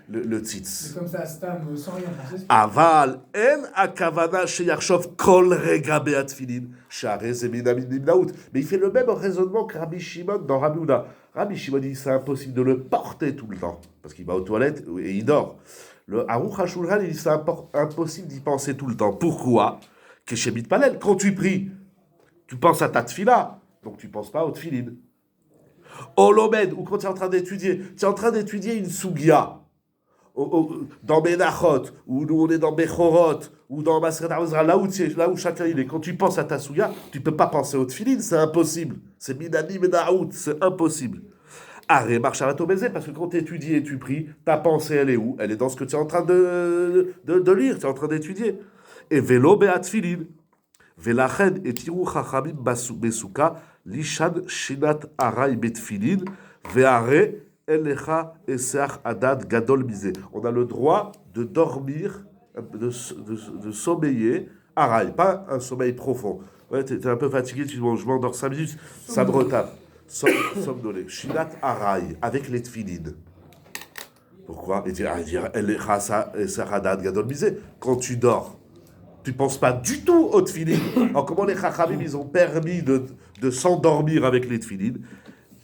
le tzitz.
C'est comme ça, Stam, sans rien.
Aval, en akavana sheyarshov kol rega beatfilin, share zeminamid nimnaout. Mais il fait le même raisonnement que Rabbi Shimon dans Rabbi Houda. Rabbi Shimon dit c'est impossible de le porter tout le temps, parce qu'il va aux toilettes et il dort. Le Aruch HaShulchan, il dit c'est impossible d'y penser tout le temps. Pourquoi? Keshemit Palel, quand tu pries, tu penses à ta tfila, donc tu ne penses pas au tfilin. Olomed, ou quand tu es en train d'étudier, une sugia, dans Menachot, ou nous on est dans Bechorot, ou dans Maseret HaOzra, là où chacun il est. Quand tu penses à ta sugia, tu ne peux pas penser au tfilin, c'est impossible. C'est minani menaout, c'est impossible. Arrête, marche à la baiser, parce que quand tu étudies et tu pries, ta pensée elle est où? Elle est dans ce que tu es en train de lire, tu es en train d'étudier. Et velo beat tfilin. Velachen et tiru chachamim besuka lishan shinat aray betfilin ve'are elecha eseach adad gadol misé. On a le droit de dormir, de sommeiller aray, pas un sommeil profond. Ouais, t'es un peu fatigué, tu dis bon, je m'endors 5 minutes, ça me retape. Somnolé. Shinat aray avec les tfilin. Pourquoi? Et dire elecha eseach adad gadol misé. Quand tu dors, tu ne penses pas du tout au tfilin. Alors, comment les chachamim, ils ont permis de s'endormir avec les tfilin?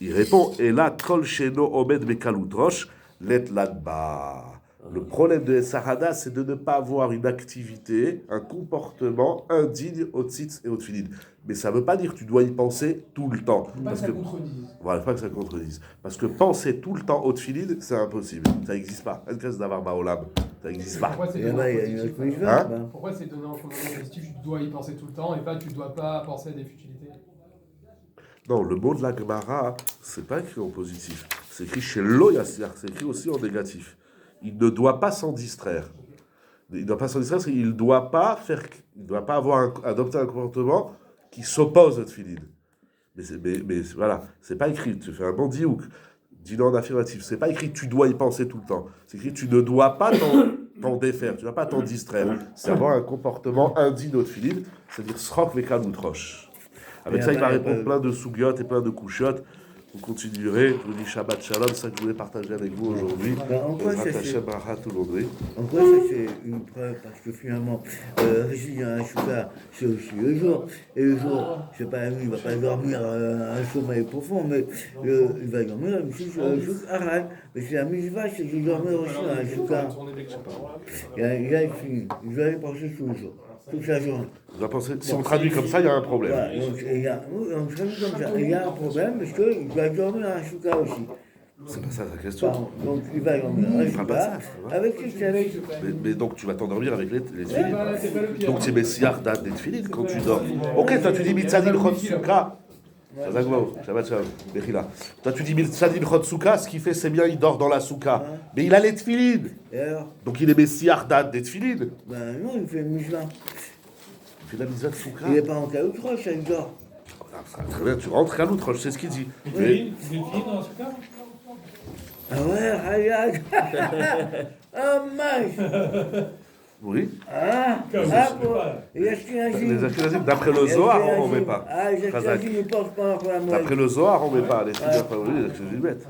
Il répond, et là, kol sheno omed bekalutrosh, let ladba. Le problème de Sarada, c'est de ne pas avoir une activité, un comportement indigne au tzitz et au tfilin. Mais ça ne veut pas dire que tu dois y penser tout le temps.
Pas que ça contredise.
Voilà, pas que ça contredise. Parce que penser tout le temps au tfilin, c'est impossible. Ça n'existe pas. Ça n'existe pas.
Pourquoi c'est
Il y en
donné
a,
en
il y a une
positif?
autre mitzvah,
Hein
bah.
Pourquoi c'est donné en commandement positif? Tu dois y penser tout le temps et pas tu dois pas penser à des futilités.
Non, le mot de la Gemara, c'est pas écrit en positif. C'est écrit chez Loyassiar, c'est écrit aussi en négatif. Il ne doit pas s'en distraire. Il ne doit pas s'en distraire, c'est qu'il ne doit pas adopter un comportement qui s'oppose au tfilin. Mais voilà, c'est pas écrit. Tu fais un bon diouk. Dis-le en affirmatif. C'est pas écrit tu dois y penser tout le temps. C'est écrit tu ne dois pas t'en défaire, tu ne dois pas t'en distraire. C'est avoir un comportement indigne au tfilin, c'est-à-dire srok vekal outrosh. Avec ça, il va répondre plein de sougiotes et plein de couchottes. Vous continuerez. Je vous dis Shabbat Shalom, c'est ça que je voulais partager avec vous aujourd'hui.
En quoi ça c'est
Hashem Barat Oulondri.
En quoi ça c'est une preuve? Parce que finalement, réfugié dans un chouka, c'est aussi le jour. Et le jour, je sais pas, lui, il va pas dormir un sommeil profond, mais il va dormir aussi sur le chouk arabe. Mais c'est la mitzvah, c'est de dormir aussi dans un chouka. Il a fini. Je vais aller penser tout le jour, toute la journée.
Vous en pensez, si on traduit comme ça, il y a un problème.
Voilà, donc il y a un problème parce qu'il doit dormir dans un chouka aussi.
C'est pas ça ta question.
Pardon, donc il va dormir dans un
Il fera pas
chouka
ça.
avec les
Mais donc tu vas t'endormir avec les
Ouais,
tfilin.
voilà, c'est pas le pire.
Donc tu mets siardat des tfilin quand tu dors. Ok, toi tu dis mitzadim chotsuka. Shabbat shalom, Bechila. Toi tu dis mitzadim chotsuka, ce qu'il fait c'est bien, il dort dans la souka. Mais il a les tfilin.
Et alors?
Donc il est messiardat des tfilin.
Ben non, il fait une mitzvah.
Il fait la mitzvah de souka.
Il n'est pas en caoutchouc, il dort.
Très bien, tu rentres à l'outre, c'est ce qu'il dit.
Des filles dans ce cas?
Ah ouais, regarde. Ah mince.
Oui.
Ah, bon. Les Ashkenazim.
Les Ashkenazim, d'après le Zohar, on ne met pas.
Ah, les Ashkenazim, ils ne portent pas pour la moelle.
D'après le Zohar, on ne met pas. Les Ashkenazim mettent.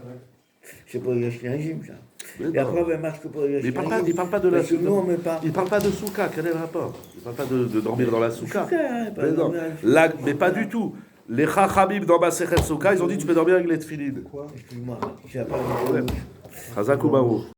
C'est pour les Ashkenazim, ça.
Mais
Et
non.
après, elle marche que pour les
Mais
Ashkenazim.
il parle pas de la
Parce que nous, on ne met pas.
Il parle pas de souka, quel est le rapport? Il parle pas de dormir dans la souka.
Souka, hein, pas
Mais non,
dormir dans la souka.
mais pas du tout. Les Chachamim dans Masechet Souka, ils ont dit tu peux dormir avec les tefilines.
Excuse-moi, j'ai pas
Chazak ou Baruch.